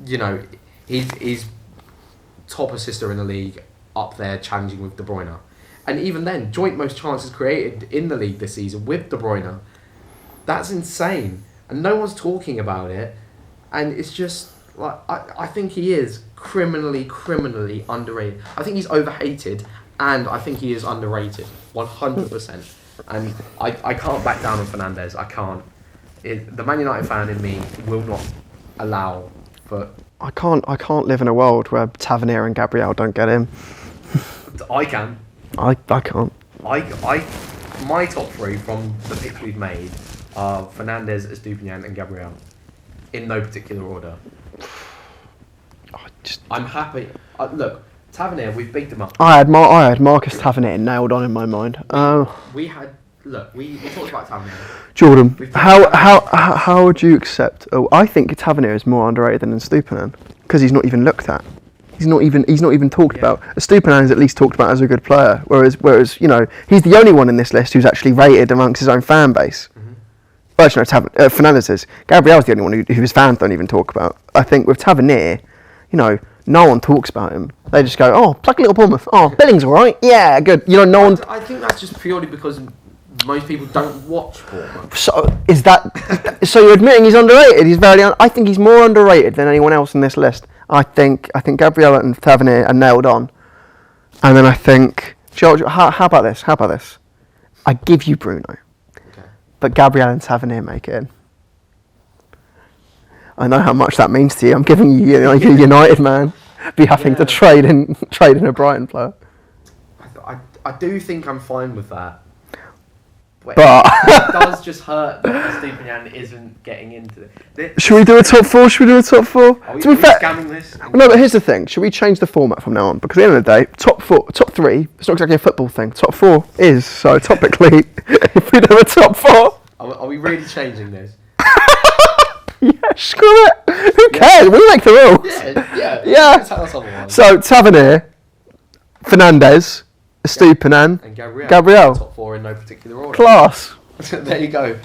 he's top assister in the league, up there challenging with De Bruyne. And even then, joint most chances created in the league this season with De Bruyne. That's insane. And no one's talking about it. And it's just, like, I think he is criminally underrated. I think he's overhated, and I think he is underrated. 100%. And I can't back down on Fernandes. I can't. The Man United fan in me will not allow for... I can't live in a world where Tavernier and Gabriel don't get in. I can. I can't. My top 3 from the picks we've made are Fernandes, Estupiñán and Gabriel. In no particular order. I'm happy. Look, Tavernier, we've bigged him up. I had Marcus Tavernier nailed on in my mind. We talked about Tavernier. Jordan, how would you accept? Oh, I think Tavernier is more underrated than Estupiñán because he's not even looked at. He's not even talked about. Estupiñán is at least talked about as a good player, whereas he's the only one in this list who's actually rated amongst his own fan base. Well, actually, no, Fernandes is. Gabriel's the only one who his fans don't even talk about. I think with Tavernier, no one talks about him. They just go, oh, plucky little Bournemouth. Oh, Billing's all right. Yeah, good. No one. I think that's just purely because most people don't watch Bournemouth. So is that? So you're admitting he's underrated? He's very. I think he's more underrated than anyone else in this list. I think Gabriel and Tavernier are nailed on, and then I think George. How about this? I give you Bruno, okay, but Gabriel and Tavernier make it in. I know how much that means to you. I'm giving you, you're United man, be having to trade in a Brighton player. I do think I'm fine with that. But it does just hurt that Estupiñán isn't getting into it. Should we do a top 4? Are we scamming this? No, but here's the thing. Should we change the format from now on? Because at the end of the day, top 3, it's not exactly a football thing. Top 4 is, so topically, if we do a top 4... Are we really changing this? Yeah, screw it. Who cares? We make the rules. Yeah. So, Tavernier, Fernandes, Estupiñán, and Gabriel. Top 4 in no particular order. Class. There you go.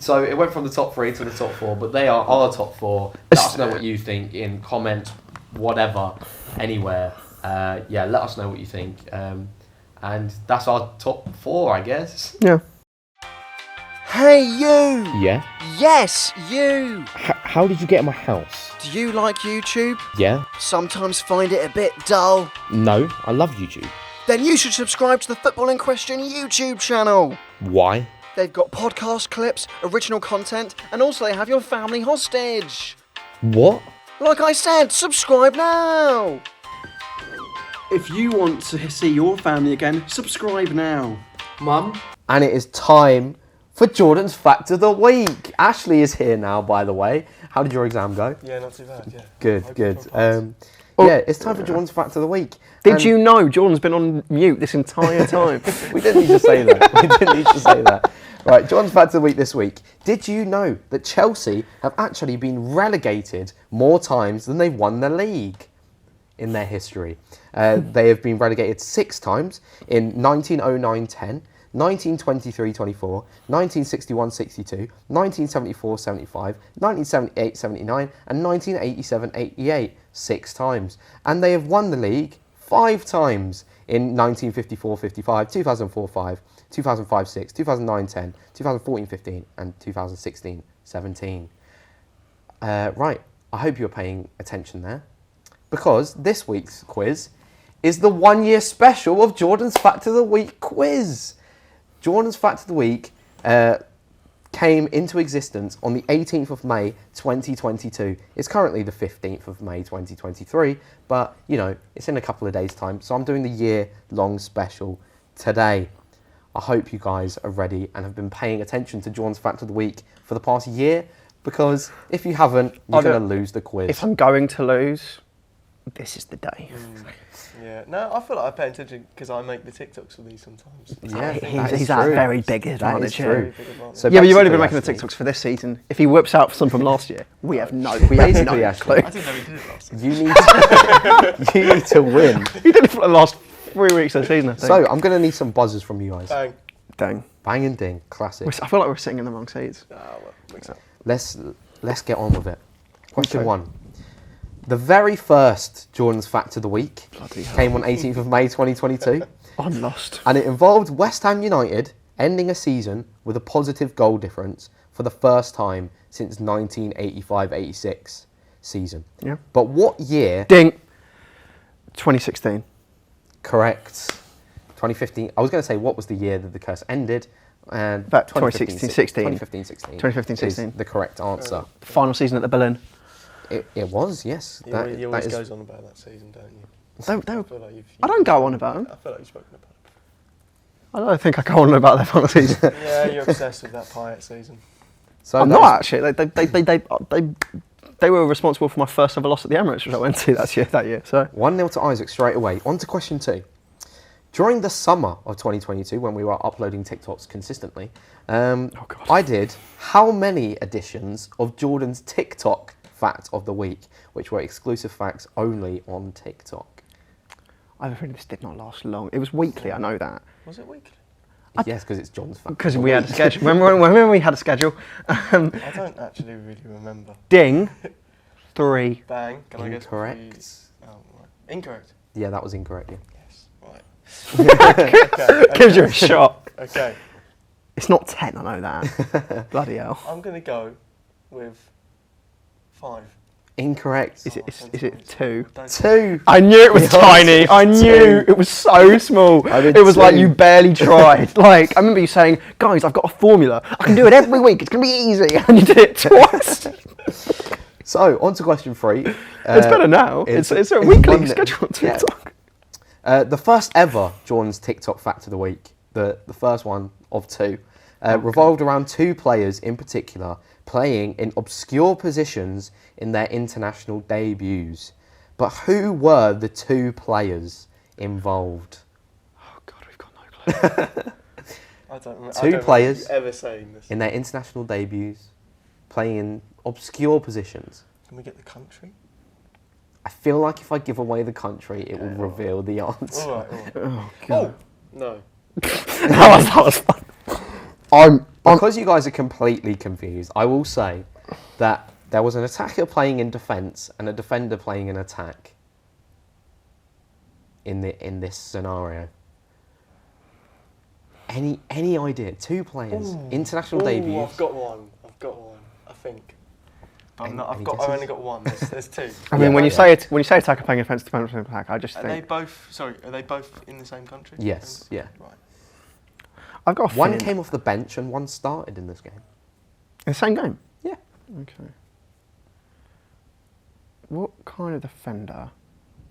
So it went from the top 3 to the top 4, but they are our top 4. Let us know what you think in comments, whatever, anywhere. Let us know what you think. And that's our top 4, I guess. Yeah. Hey, you! Yeah? Yes, you! How did you get in my house? Do you like YouTube? Yeah? Sometimes find it a bit dull? No, I love YouTube. Then you should subscribe to the Football in Question YouTube channel. Why? They've got podcast clips, original content, and also they have your family hostage. What? Like I said, subscribe now! If you want to see your family again, subscribe now. Mum? And it is time for Jordan's Fact of the Week. Ashley is here now, by the way. How did your exam go? Yeah, not too bad, yeah. Good. Oh. Yeah, it's time for Jordan's Fact of the Week. Did you know Jordan's been on mute this entire time? We didn't need to say that. Right, Jordan's Fact of the Week this week. Did you know that Chelsea have actually been relegated more times than they've won the league in their history? They have been relegated 6 times in 1909-10, 1923-24, 1961-62, 1974-75, 1978-79 and 1987-88, 6 times. And they have won the league 5 times in 1954-55, 2004-5, 2005-6, 2009-10, 2014-15 and 2016-17. Right, I hope you're paying attention there, because this week's quiz is the 1 year special of Jordan's Fact of the Week quiz. Jordan's Fact of the Week came into existence on the 18th of May 2022. It's currently the 15th of May 2023, but you know, it's in a couple of days' time, so I'm doing the year-long special today. I hope you guys are ready and have been paying attention to Jordan's Fact of the Week for the past year, because if you haven't, you're going to lose the quiz. If I'm going to lose, this is the day. Yeah, no, I feel like I pay attention because I make the TikToks for these sometimes. Yeah, He's at a very big advantage true. here. So Yeah, but you've only been basically, making the Ashley, TikToks for this season. If he whips out some from last year, we have no Basically, clue. Ashley, I didn't know he did it last time. you need to win. He did it for the last 3 weeks of the season, I think. So I'm going to need some buzzers from you guys. Bang. Dang. Bang and ding, classic. I feel like we're sitting in the wrong seats. Well, mix up. Let's get on with it. Question Okay. 1. The very first Jordan's Fact of the Week Bloody hell. came on 18th of May 2022, I'm lost. and it involved West Ham United ending a season with a positive goal difference for the first time since 1985-86 season. Yeah. But what year? Ding. 2016. Correct. 2015. I was going to say what was the year that the curse ended, and About 2016. 2015-16 2015-16. is the correct answer. Final season at the Berlin. It was, yes. You That always is- goes on about that season, don't you? Don't- I feel like I don't go on about them. I feel like you've spoken about it. I don't think I go on about their final season. Yeah, you're obsessed with that Payet season. So I'm that not was- actually. They were responsible for my first ever loss at the Emirates, which I went to that year. So 1-0 to Isaac straight away. On to question 2. During the summer of 2022, when we were uploading TikToks consistently, God. I did how many editions of Jordan's TikTok Fact of the Week, which were exclusive facts only on TikTok? I have a feeling this did not last long. It was weekly, I know that. Was it weekly? Yes, because it's John's Fact. Because of the we had a Week. schedule. Remember we had a schedule? I don't actually really remember. Ding. 3. Bang. Can I guess? Incorrect. Three? Oh, right. Incorrect. Yeah, that was incorrect. Yeah. Yes. Right. okay. Gives you a shot. Okay. It's not 10, I know that. Bloody hell. I'm going to go with 5. Incorrect. Is it 2? 2. I knew it was The tiny. answer I is knew 2. it was so small. I did It was like 2. you barely tried. Like I remember you saying, "Guys, I've got a formula. I can do it every week. It's gonna be easy." And you did it twice. So, on to question 3. It's better now. It's a weekly one- schedule on yeah. TikTok. The first ever Jordan's TikTok Fact of the Week, the first one of 2, revolved around 2 players in particular playing in obscure positions in their international debuts. But who were the 2 players involved? Oh God, we've got no clue. I don't remember. Two players ever saying this. In their international debuts, playing in obscure positions. Can we get the country? I feel like if I give away the country, it will reveal the answer. All right. Oh God. No. that was fun. Because you guys are completely confused, I will say that there was an attacker playing in defence and a defender playing in attack in this scenario. Any idea? 2 players, international Ooh, debuts. I've got one. I think. But Any I've guesses? only got one. There's 2. I mean, when you say attacker playing against defensive attack, I just Are think they both in the same country? Yes, yeah. Right. I've got a One feeling. came off the bench and one started in this game. In the same game. Yeah. Okay. What kind of defender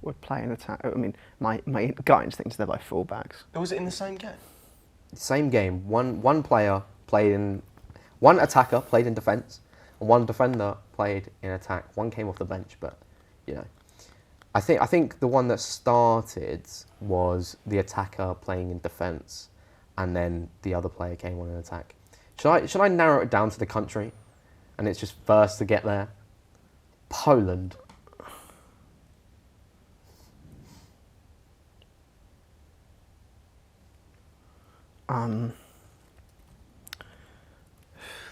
would play an attack? I mean, my gut instinct is they're both fullbacks. Or was it in the same game? Same game. One player played in, one attacker played in defence, and one defender played in attack. One came off the bench, but you know, I think the one that started was the attacker playing in defence, and then the other player came on in attack. Should I narrow it down to the country, and it's just first to get there? Poland.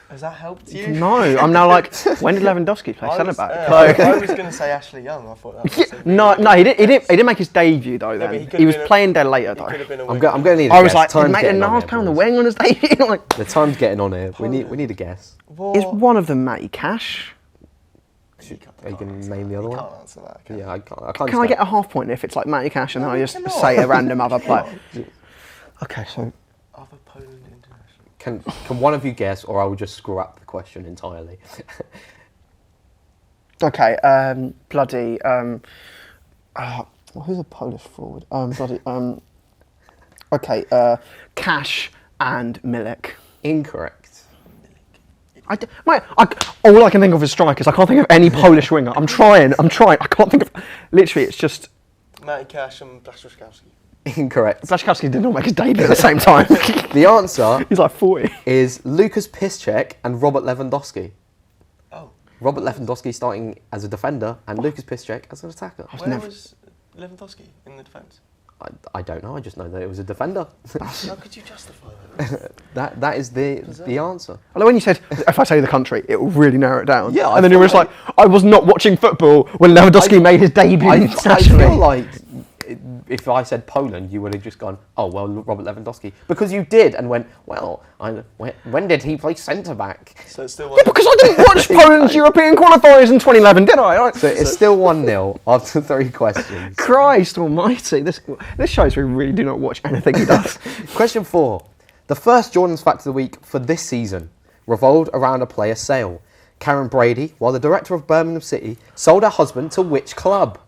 Has that helped you? No, I'm now like, when did Lewandowski play centre back? I was going to say Ashley Young. I thought that was No, he didn't make his debut though. but Then he could've he was been a- playing there later He could though. have been a I'm winger. going to need a I guess. was like, Time's mate, getting the on Niles here, pound the boys. wing on his debut. Like, The time's getting on here. We need a guess. is one of them Matty Cash? Are you going to name the other You one? can't answer that. Can Yeah, I can't. Can I get a half point if it's like Matty Cash and then I just say a random other player? Okay, so Other Poland international. Can one of you guess, or I will just screw up the question entirely? okay, bloody who's a Polish forward? Okay, Cash and Milik. Incorrect. All I can think of is strikers. I can't think of any Polish winger. I'm trying. I can't think of. Literally, it's just. Matty Cash and Blaszczykowski. Incorrect. Blaszczykowski did not make his debut at the same time. The answer He's like 40. is Lucas Piszczek and Robert Lewandowski. Oh. Robert Lewandowski starting as a defender and Lucas Piszczek as an attacker. Where was Lewandowski in the defence? I don't know. I just know that it was a defender. How could you justify that? that is the answer. Although when you said, if I tell you the country, it will really narrow it down. Yeah, and then you were just like, I was not watching football when Lewandowski made his debut I internationally. feel like if I said Poland, you would have just gone, oh, well, Robert Lewandowski. Because you did, and went, well, when did he play centre-back? So it's still Yeah, because I didn't watch Poland's European qualifiers in 2011, did I? So it's still 1-0 after 3 questions. Christ almighty, this shows we really do not watch anything he does. Question 4. The first Jordan's Fact of the Week for this season revolved around a player sale. Karen Brady, while the director of Birmingham City, sold her husband to which club?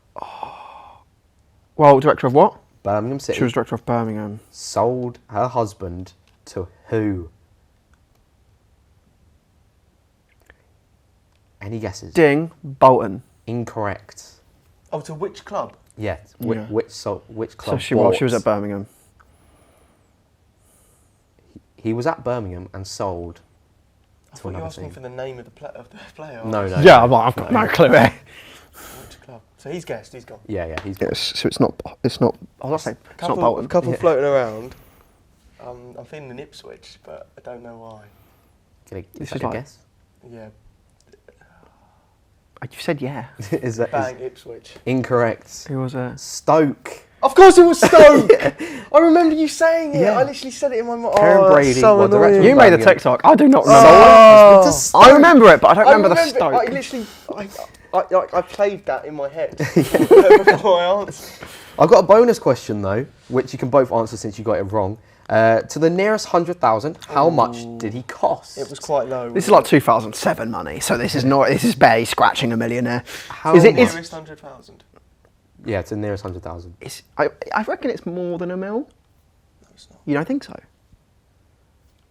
Well, director of what? Birmingham City. She was director of Birmingham. Sold her husband to who? Any guesses? Ding, Bolton. Incorrect. Oh, to which club? Yes. Yeah. Which club? She was at Birmingham. He was at Birmingham and sold I to thought you were another asking team. for the name of the player. No. Yeah, well, I've got no clue. Which club? So he's guessed. He's gone. Yeah, he's Yes, so it's not. I was gonna say it's not Bolton. Couple Yeah. floating around. I'm feeling an Ipswich, but I don't know why. This Is is that a like- guess? Yeah, You said yeah. is that bang Ipswich. incorrect? Who was a? Stoke. Of course it was Stoke. I remember you saying it. Yeah. I literally said it in my mind. Karen Brady, so well, director annoying. You made a Birmingham. TikTok. I do not Sold remember. her husband to I remember it, but I don't remember the Stoke. I literally, I played that in my head before I answered. I've got a bonus question though, which you can both answer since you got it wrong. To the nearest 100,000, how much did he cost? It was quite low. This is like 2007 money, so this is not. This is barely scratching a millionaire. How Is it? much? Nearest 100,000. Yeah, to the nearest 100,000. I reckon it's more than a mil. No, it's not. You don't think so?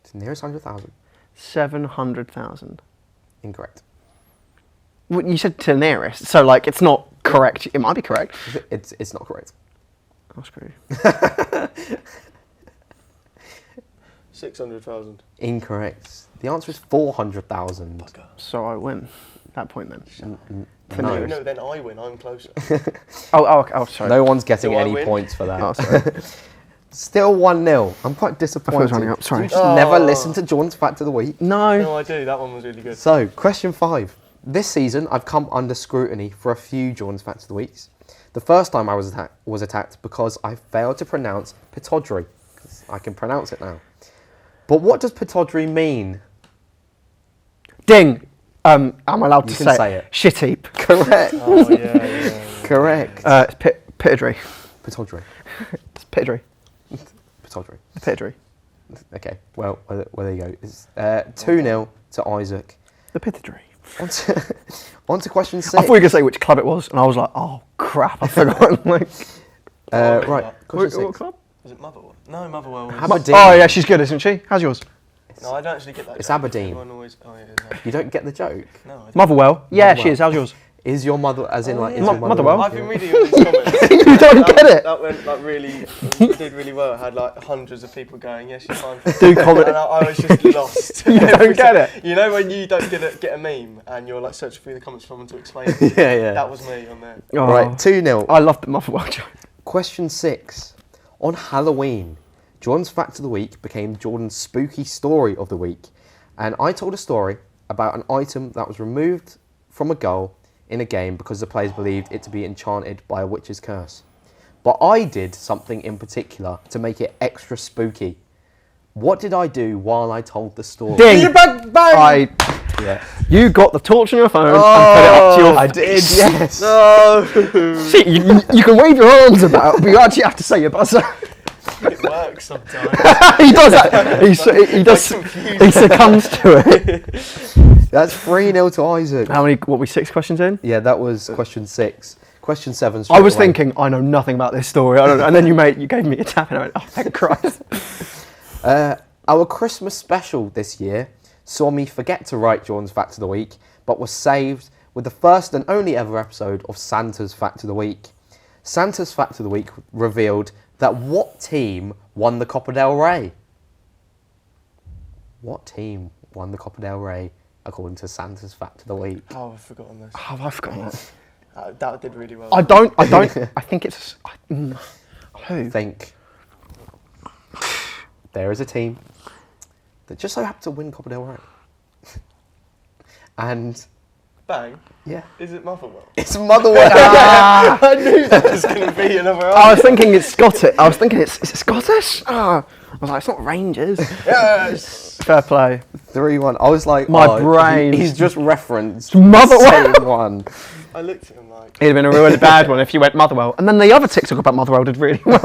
To the nearest 100,000. 700,000. Incorrect. Well, you said to the nearest, so like it's not correct. It might be correct. It's not correct. Oh, screw. 600,000. Incorrect. The answer is 400,000. So I win. That point then. To No. nearest. No, then I win. I'm closer. Oh, sorry. No one's getting Do I any win? points for that. Oh, sorry. Still 1-0. I'm quite I thought it disappointed. was running up. Sorry. You just never listen to Jordan's Fact of the Week. No. No, I do. That one was really good. So, question 5. This season, I've come under scrutiny for a few Jordan's Facts of the Weeks. The first time I was attacked because I failed to pronounce Pitaudry. I can pronounce it now. But what does Pittodrie mean? Ding. I'm allowed You to can say, say it. Shit heap. Correct. Oh, yeah. Correct. It's Pittodrie. Pittodrie. It's Pittodrie. Pittodrie. Pittodrie. Okay, well, there you go. It's 2-0 to Isaac. The Pittodrie. On to question 6. I thought you were going to say which club it was, and I was like, oh, crap, I forgot. Like, Right, question what 6. club? Was it Motherwell? No, Motherwell was... Aberdeen. Oh, yeah, she's good, isn't she? How's yours? No, I don't actually get that. It's joke. Aberdeen. Everyone always... Oh, yeah, yeah. You don't get the joke? No, I don't. Motherwell. Yeah, Motherwell. she is. How's yours? Is your mother, as in like, is Mo- your mother Motherwell? I've been reading all these comments. You don't get it. That went like really, it did really well. It had like hundreds of people going, yeah, she's fine. Do comment. And I was just lost. You don't get it. You know when you don't get a meme and you're like searching through the comments for someone to explain it? Yeah. That was me on there. Oh, Right, 2-0. I love the Motherwell joke. Question 6. On Halloween, Jordan's Fact of the Week became Jordan's Spooky Story of the Week. And I told a story about an item that was removed from a goal in a game because the players believed it to be enchanted by a witch's curse. But I did something in particular to make it extra spooky. What did I do while I told the story? Ding! Yeah. You got the torch on your phone and put it up to your... I did, yes. See, you can wave your arms about, but you actually have to say your buzzer. It works sometimes. He does that. He succumbs to it. That's 3-0 to Isaac. How many, what, we 6 questions in? Yeah, that was question 6. Question 7. I was straight away. thinking, I know nothing about this story. I don't know. And then you gave me a tap and I went, oh, thank Christ. Our Christmas special this year saw me forget to write Jordan's Fact of the Week, but was saved with the first and only ever episode of Santa's Fact of the Week. Santa's Fact of the Week revealed that what team won the Copa del Rey? What team won the Copa del Rey according to Santa's Fact of the Week? Oh, I've forgotten this. Oh, I've forgotten that. That did really well. I think it's... who? Think. There is a team that just so happened to win Copa del Rey. And... Bang. yeah. Is it Motherwell? It's Motherwell. I knew that was going to be another I was thinking it's Scottish. I was thinking is it Scottish? I was like, it's not Rangers. Yes! Fair play. 3-1. I was like, My brain. He's just referenced Motherwell. the same one. I looked at him like... It'd have been a really bad one if you went Motherwell. And then the other TikTok about Motherwell did really well.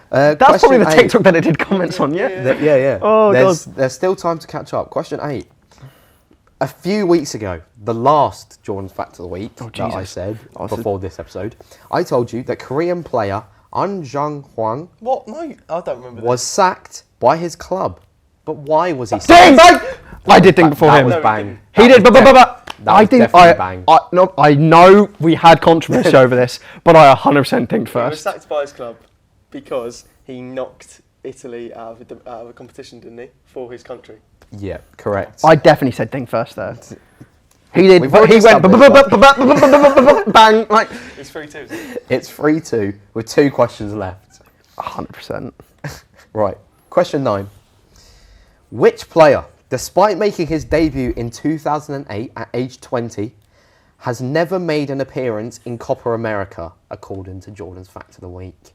That's probably the TikTok that it did comments on, yeah? Yeah. Oh, There's still time to catch up. Question 8. A few weeks ago, the last Jordan's Fact of the Week that I Jesus. said Oh, before this episode, I told you that Korean player An Jung-hwang What? No, I don't remember was sacked by his club. But why was he Ding! sacked? I did think before That him. was No, he bang. didn't. He did, but That I was think definitely bang. I know we had controversy over this, but I 100% think He was first. sacked by his club because he knocked Italy out of a competition, didn't he? For his country. Yeah, correct. I definitely said ding first there. He did, We've but he already went bang, like It's 3-2, isn't it? It's 3-2 with 2 questions left. 100%. Right, question 9. Which player, despite making his debut in 2008 at age 20, has never made an appearance in Copa America, according to Jordan's Fact of the Week?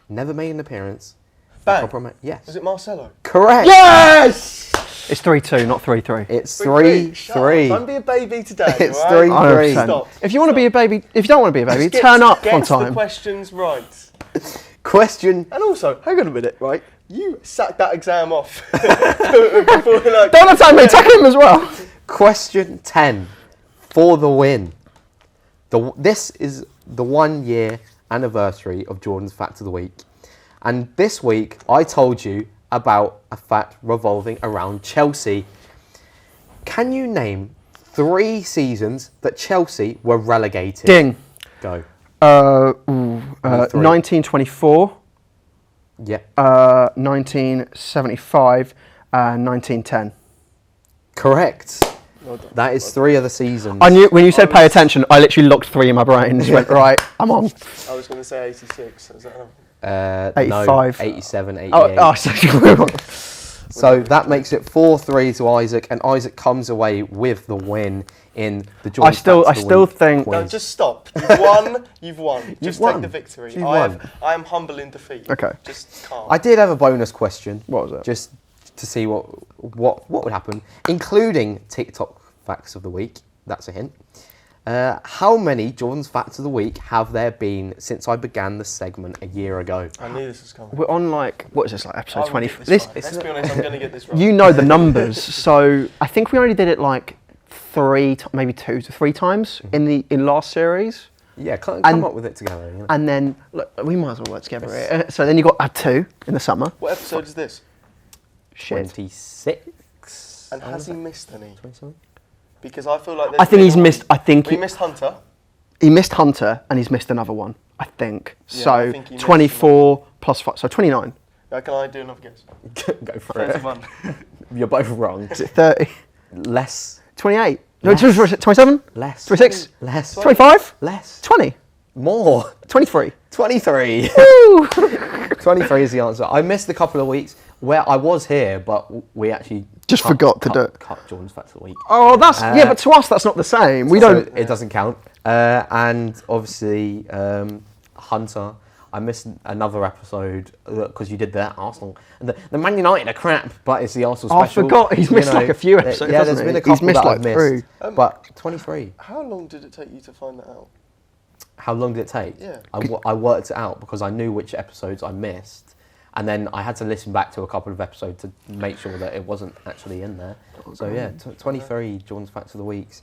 Never made an appearance in Bang. Copa America. Yes. Was it Marcelo? Correct. Yes! It's 3-2, not 3-3. It's Shut up. 3-3. Don't be a baby today. It's alright? 3-3. Stop. If you want to be a baby, if you don't want to be a baby, Just turn up get on the time. questions right. Question. And also, hang on a minute, right? You sacked that exam off. Before, like, Don't attack me, attack him as well. Question 10 for the win. This is the 1 year anniversary of Jordan's Fact of the Week. And this week, I told you about a fact revolving around Chelsea. Can you name 3 seasons that Chelsea were relegated? Ding. Go. 1924, Yeah. 1975, and 1910. Correct. well done. That is 3 of the seasons. I knew when you said pay attention, I literally locked 3 in my brain and just went, right, I'm on. I was going to say 86. Is that 85. No, 87, 88. Oh, So that makes it 4-3 to Isaac, and Isaac comes away with the win in the Jordan I still think. No, just stop. You've won. You've won. Just won. take the victory. You've won. I am humble in defeat. Okay. Just calm. I did have a bonus question. What was it? Just to see what would happen, including TikTok facts of the week. That's a hint. How many Jordan's facts of the week have there been since I began the segment a year ago? I knew this was coming. We're on what is this, like episode I will 20? get this right. Let's be honest, I'm going to get this right. You know the numbers, so I think we only did it like maybe 2 to 3 times in last series. Yeah, come up with it together. You know? And then, look, we might as well work together here. So then you got 2 in the summer. What episode is this? Shit. 26. And has he missed any? 27. Because I feel like I think he's missed. We missed Hunter. He missed Hunter and he's missed another one, I think. Yeah, So I think he missed 24 plus 5, so 29. Can I do another guess? Go for it. 31. You're both wrong. Is it 30? Less. 28? Less. No, 27? Less. 26? Less. 25? Less. 20? More. 23? 23. Woo! 23 is the answer. I missed a couple of weeks where I was here, but we actually Just forgot to do it. Cut Jordan's facts of the week. Oh, yeah, but to us that's not the same. We So don't. it doesn't count. And obviously, Hunter, I missed another episode because you did the Arsenal. And the Man United are crap, but it's the Arsenal I special. forgot. He's missed like a few episodes. Yeah, hasn't there's been he? a couple He's missed that like I've missed. 3. But 23. How long did it take you to find that out? How long did it take? Yeah. I worked it out because I knew which episodes I missed. And then I had to listen back to a couple of episodes to make sure that it wasn't actually in there. So yeah, 23 Jordan's Facts of the Weeks.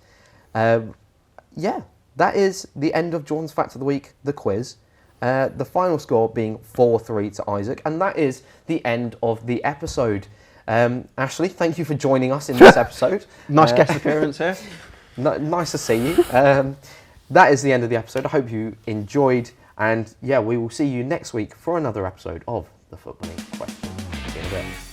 Yeah, that is the end of Jordan's Facts of the Week, the quiz. The final score being 4-3 to Isaac. And that is the end of the episode. Ashley, thank you for joining us in this episode. Nice guest appearance here. Nice to see you. That is the end of the episode. I hope you enjoyed. And yeah, we will see you next week for another episode of The Footballing Question. See you in a bit.